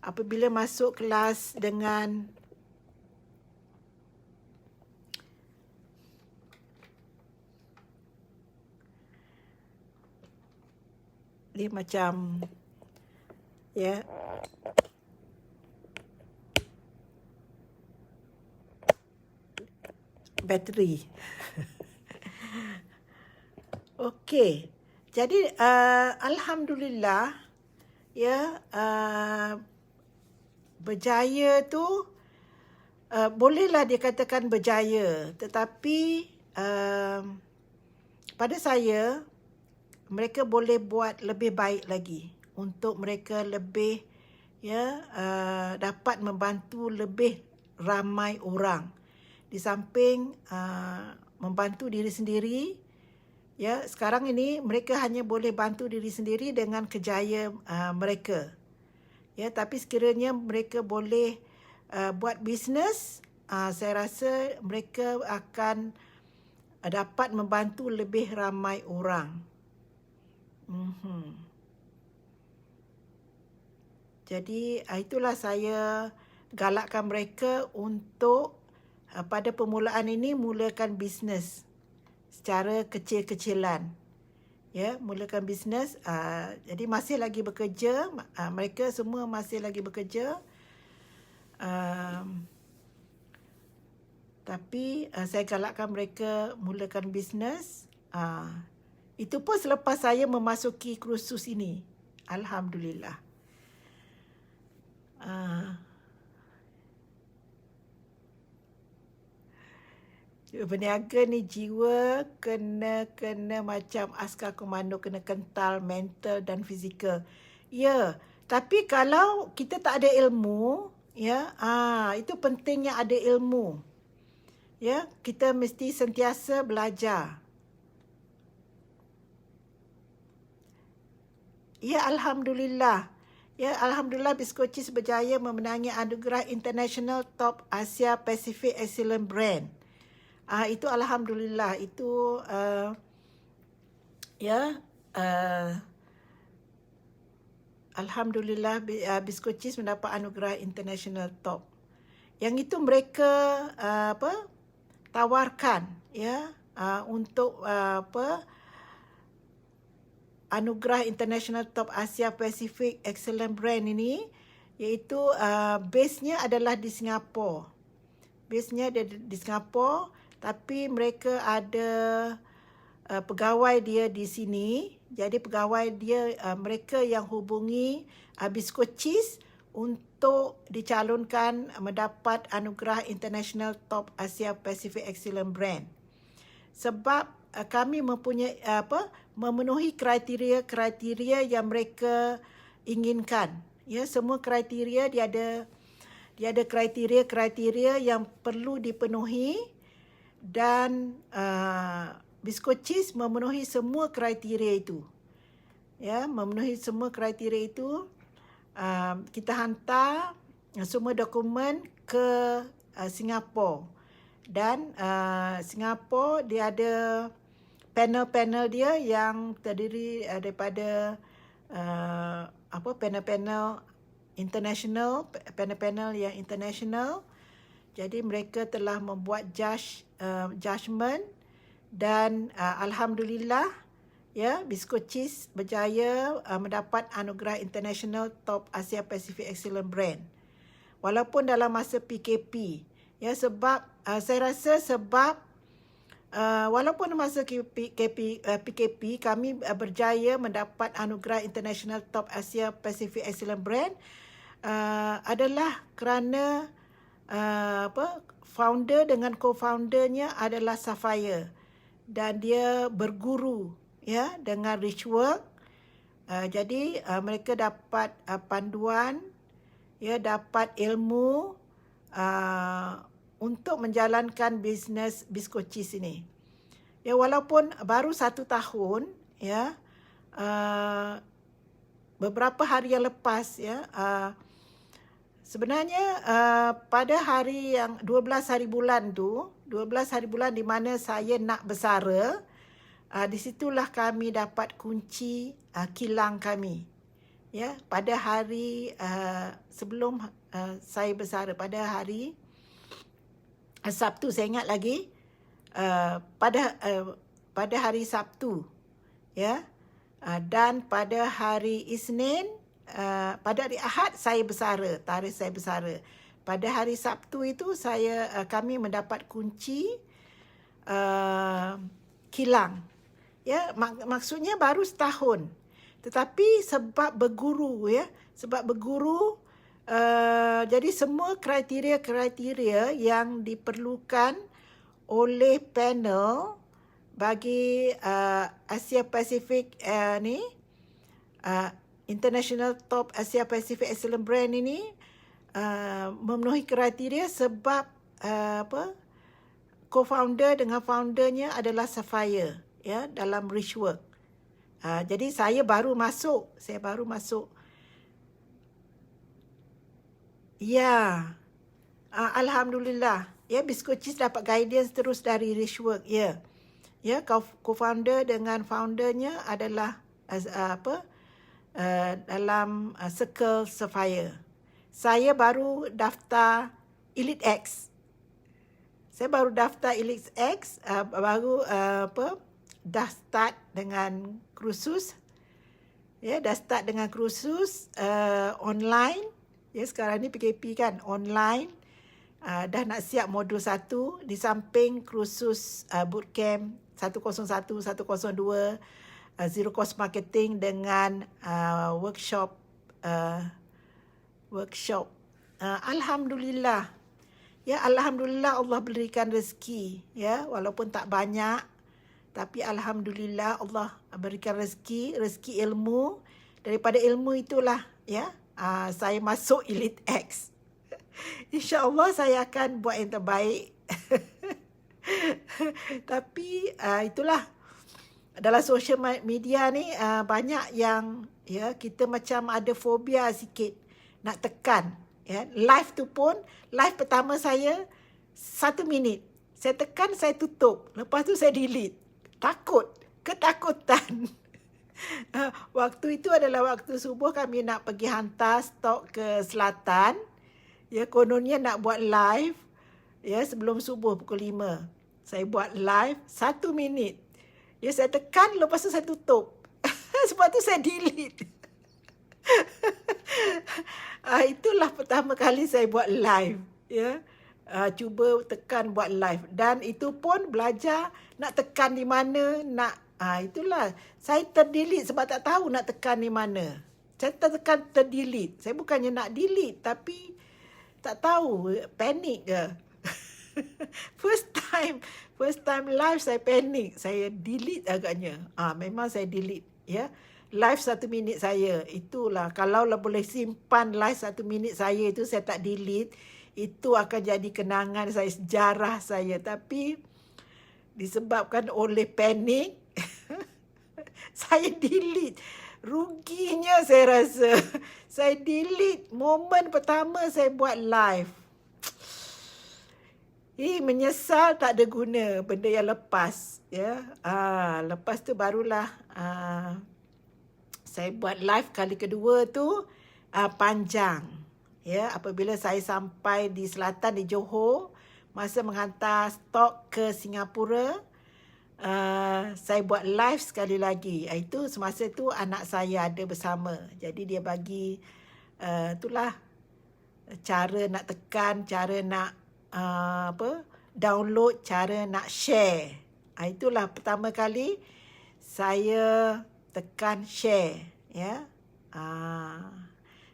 apabila masuk kelas dengan dia macam, ya, bateri. Okey. Jadi alhamdulillah, ya, berjaya tu bolehlah dikatakan berjaya, tetapi pada saya mereka boleh buat lebih baik lagi untuk mereka lebih, ya, dapat membantu lebih ramai orang. Di samping membantu diri sendiri, ya, sekarang ini mereka hanya boleh bantu diri sendiri dengan kerjaya mereka. Ya, tapi sekiranya mereka boleh buat bisnes, saya rasa mereka akan dapat membantu lebih ramai orang. Jadi itulah saya galakkan mereka untuk pada permulaan ini mulakan bisnes secara kecil-kecilan. Ya, mulakan bisnes. Jadi masih lagi bekerja, mereka semua masih lagi bekerja. Tapi saya galakkan mereka mulakan bisnes. Itu pun selepas saya memasuki kursus ini. Alhamdulillah. Berniaga ni jiwa kena macam askar komando, kena kental mental dan fizikal. Ya, tapi kalau kita tak ada ilmu, ya, itu pentingnya ada ilmu. Ya, kita mesti sentiasa belajar. Ya, alhamdulillah. Ya, alhamdulillah Biskocis berjaya memenangi anugerah International Top Asia Pacific Excellent Brand. Itu alhamdulillah, itu ya, alhamdulillah Biskocis mendapat anugerah International Top. Yang itu mereka tawarkan, ya, untuk anugerah International Top Asia Pacific Excellent Brand ini, iaitu base-nya adalah di Singapura. Base-nya di Singapura, tapi mereka ada pegawai dia di sini. Jadi pegawai dia, mereka yang hubungi Biskocis untuk dicalonkan mendapat anugerah International Top Asia Pacific Excellent Brand. Sebab kami mempunyai memenuhi kriteria yang mereka inginkan. Ya, semua kriteria dia ada kriteria yang perlu dipenuhi, dan Biskocis memenuhi semua kriteria itu. Ya, memenuhi semua kriteria itu. kita hantar semua dokumen ke Singapura. Dan Singapura dia ada panel-panel dia yang terdiri daripada panel-panel international, panel-panel yang international. Jadi mereka telah membuat judgement dan alhamdulillah ya, Bisco Cheese berjaya mendapat anugerah International Top Asia Pacific Excellent Brand. Walaupun dalam masa PKP, ya, sebab saya rasa sebab walaupun masa PKP kami berjaya mendapat anugerah International Top Asia Pacific Excellent Brand adalah kerana founder dengan co-foundernya adalah Sapphire dan dia berguru ya dengan Richwork. Jadi mereka dapat panduan, ya, dapat ilmu untuk menjalankan bisnes Bisco Cheese ini. Ya, walaupun baru 1 tahun, ya, beberapa hari yang lepas, ya, sebenarnya pada hari yang 12 hari bulan tu, 12 hari bulan di mana saya nak bersara, di situlah kami dapat kunci kilang kami. Ya, pada hari sebelum saya bersara, pada hari Sabtu, saya ingat lagi, pada hari Sabtu, ya, dan pada hari Isnin, pada hari Ahad saya bersara, tarikh saya bersara. Pada hari Sabtu itu kami mendapat kunci kilang. Ya, maksudnya baru setahun. Tetapi sebab berguru, ya, jadi semua kriteria-kriteria yang diperlukan oleh panel bagi Asia Pacific International Top Asia Pacific Excellent Brand ini memenuhi kriteria sebab co-founder dengan foundernya adalah Sapphire, ya, dalam Richwork. Jadi saya baru masuk. Ya, alhamdulillah. Ya, Bisco Cheese dapat guidance terus dari Richwork. Ya, ya, co-founder dengan foundernya adalah dalam Circle Sapphire. Saya baru daftar Elite X. Baru dah start dengan kursus. Ya, dah start dengan kursus online. Ya, sekarang ni PKP kan, online. Dah nak siap modul 1 di samping kursus bootcamp 101, 102, zero cost marketing dengan workshop. Alhamdulillah. Ya, alhamdulillah Allah berikan rezeki, ya, walaupun tak banyak, tapi alhamdulillah Allah berikan rezeki ilmu. Daripada ilmu itulah, ya, saya masuk Elite X. InsyaAllah saya akan buat yang terbaik. Tapi itulah, dalam social media ni banyak yang, ya, kita macam ada fobia sikit nak tekan. Ya, live tu pun, live pertama saya 1 minit. Saya tekan, saya tutup. Lepas tu saya delete. Ketakutan. Waktu itu adalah waktu subuh, kami nak pergi hantar stok ke selatan. Ya, kononnya nak buat live, ya, sebelum subuh pukul 5. Saya buat live 1 minit. Ya, saya tekan, lepas tu saya tutup. Sebab tu saya delete. Itulah pertama kali saya buat live, ya. Cuba tekan buat live, dan itu pun belajar nak tekan di mana, itulah saya terdelete sebab tak tahu nak tekan di mana. Saya terdelete. Saya bukannya nak delete, tapi tak tahu, panik ke. First time live saya panik, saya delete agaknya. Memang saya delete, ya. Live 1 minit saya, itulah, kalau boleh simpan live 1 minit saya itu, saya tak delete, itu akan jadi kenangan saya, sejarah saya. Tapi disebabkan oleh panik, saya delete. Ruginya saya rasa. Saya delete momen pertama saya buat live. Menyesal tak ada guna benda yang lepas. Ya, lepas tu barulah saya buat live kali kedua tu panjang. Ya, apabila saya sampai di selatan di Johor, masa menghantar stok ke Singapura, saya buat live sekali lagi. Itu semasa tu anak saya ada bersama. Jadi dia bagi itulah cara nak tekan, cara nak download, cara nak share. Itulah pertama kali saya tekan share, ya.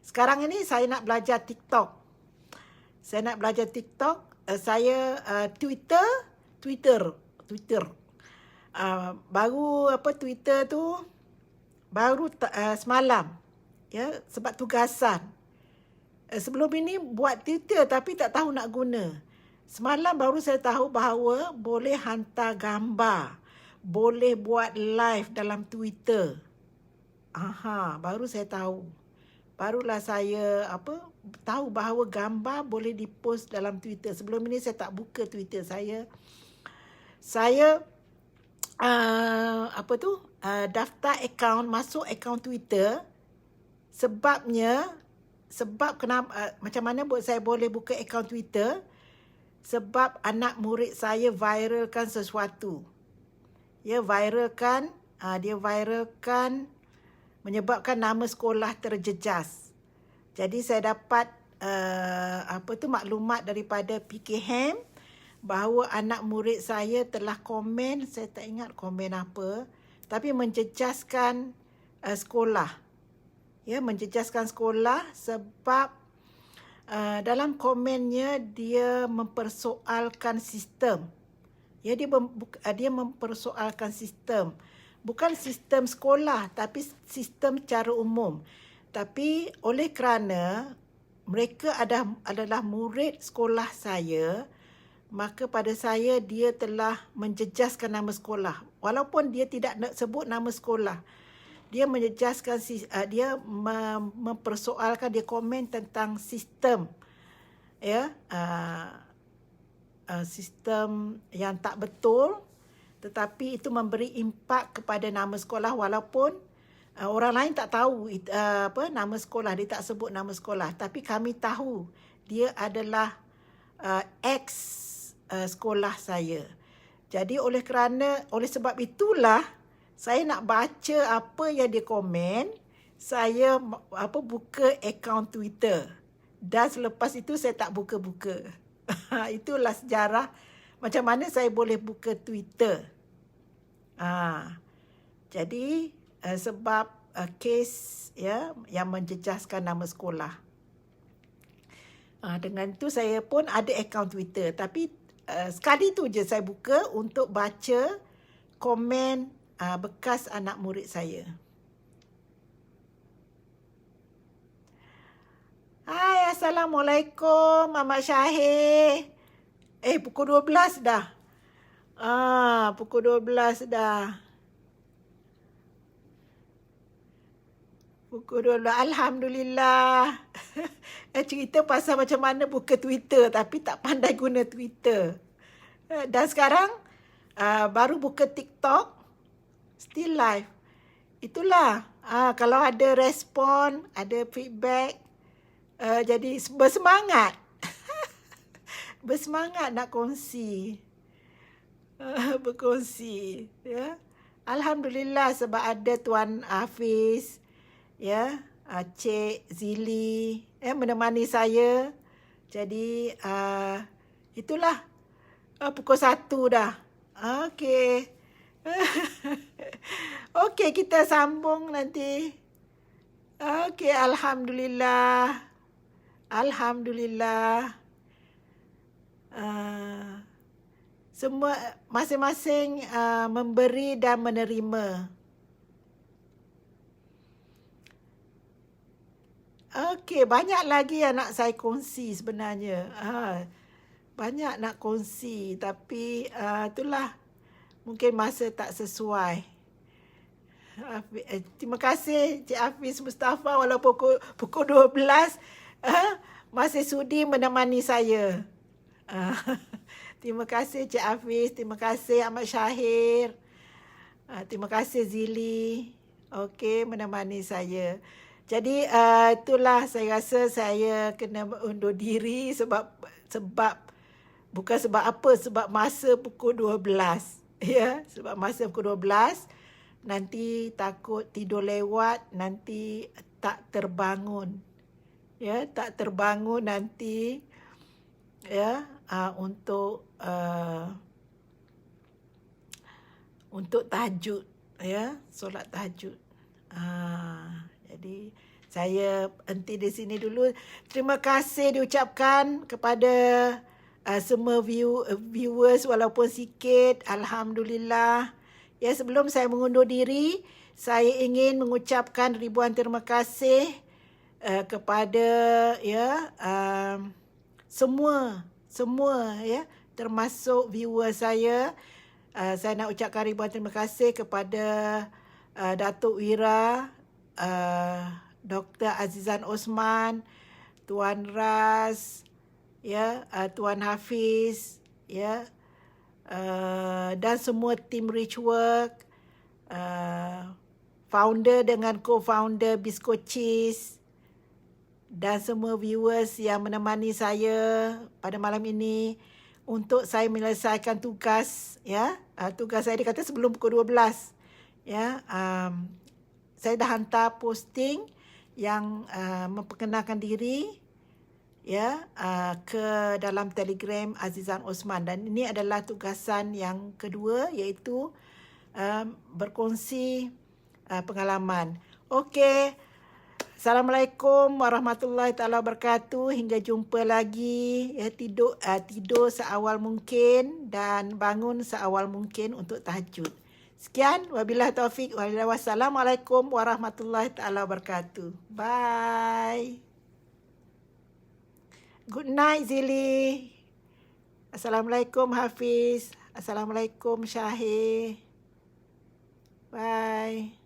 Sekarang ini saya nak belajar TikTok. Saya nak belajar TikTok. Saya Twitter. Baru Twitter tu baru semalam, ya, sebab tugasan. Sebelum ini buat Twitter tapi tak tahu nak guna. Semalam baru saya tahu bahawa boleh hantar gambar, boleh buat live dalam Twitter. Baru saya tahu. Barulah saya tahu bahawa gambar boleh dipost dalam Twitter. Sebelum ini saya tak buka Twitter saya. Saya daftar akaun, masuk akaun Twitter. Sebab kenapa, macam mana saya boleh buka akaun Twitter? Sebab anak murid saya viralkan sesuatu. Dia viralkan menyebabkan nama sekolah terjejas. Jadi saya dapat maklumat daripada PKM bahawa anak murid saya telah komen, saya tak ingat komen apa, tapi menjejaskan sekolah. Ya, menjejaskan sekolah sebab dalam komennya dia mempersoalkan sistem. Ya, dia mempersoalkan sistem. Bukan sistem sekolah, tapi sistem secara umum. Tapi oleh kerana mereka adalah murid sekolah saya, maka pada saya dia telah menjejaskan nama sekolah. Walaupun dia tidak nak sebut nama sekolah. Dia menjejaskan, dia mempersoalkan, dia komen tentang sistem. Ya, sistem yang tak betul. Tetapi itu memberi impak kepada nama sekolah walaupun orang lain tak tahu nama sekolah, dia tak sebut nama sekolah, tapi kami tahu dia adalah ex sekolah saya. Jadi oleh sebab itulah saya nak baca apa yang dia komen, saya buka akaun Twitter. Dan selepas itu saya tak buka-buka. Itulah sejarah macam mana saya boleh buka Twitter. Jadi sebab kes yang menjejaskan nama sekolah. Dengan itu saya pun ada akaun Twitter, tapi sekali tu je saya buka untuk baca komen bekas anak murid saya. Hai, Assalamualaikum Mamat Syahir. Pukul 12 dah. Pukul 12 dah. Pukul 12. Alhamdulillah. Cerita pasal macam mana buka Twitter tapi tak pandai guna Twitter. Dan sekarang baru buka TikTok, still live. Itulah. Kalau ada respon, ada feedback, jadi bersemangat. Bersemangat nak kongsi. Berkongsi, ya. Alhamdulillah sebab ada Tuan Hafiz, ya, Cik Zili menemani saya. Jadi itulah pukul 1 dah. Okey. Okey, kita sambung nanti. Okey, alhamdulillah. Alhamdulillah. Semua masing-masing memberi dan menerima. Okey, banyak lagi yang nak saya kongsi sebenarnya. Banyak nak kongsi tapi itulah mungkin masa tak sesuai. Terima kasih Cik Hafiz Mustafa walaupun pukul 12 masih sudi menemani saya. Ah, terima kasih Cik Hafiz, terima kasih Ahmad Syahir. Terima kasih Zili. Okey, menemani saya. Jadi itulah saya rasa saya kena undur diri sebab bukan sebab apa, sebab masa pukul 12. Ya, sebab masa pukul 12 nanti takut tidur lewat, nanti tak terbangun. Ya, tak terbangun nanti ya untuk tahajud, ya, solat tahajud. Jadi saya henti di sini dulu. Terima kasih diucapkan kepada semua viewers walaupun sikit. Alhamdulillah. Ya, sebelum saya mengundur diri, saya ingin mengucapkan ribuan terima kasih kepada semua ya, termasuk viewer saya. Saya nak ucapkan ribuan terima kasih kepada Datuk Wira, Dr. Azizan Osman, Tuan Ras, ya, Tuan Hafiz, ya, dan semua tim Richwork, founder dengan co-founder Bisco Cheese, dan semua viewers yang menemani saya pada malam ini untuk saya menyelesaikan tugas, ya. Tugas saya dikata sebelum pukul 12. Ya, saya dah hantar posting yang memperkenalkan diri, ya, ke dalam Telegram Azizan Osman, dan ini adalah tugasan yang kedua, iaitu berkongsi pengalaman. Okey. Assalamualaikum warahmatullahi taala wabarakatuh. Hingga jumpa lagi. Ya, tidur seawal mungkin dan bangun seawal mungkin untuk tahajud. Sekian, wabillahi taufik wal hidayah. Wassalamualaikum warahmatullahi taala wabarakatuh. Bye. Good night Zili. Assalamualaikum Hafiz. Assalamualaikum Syahir. Bye.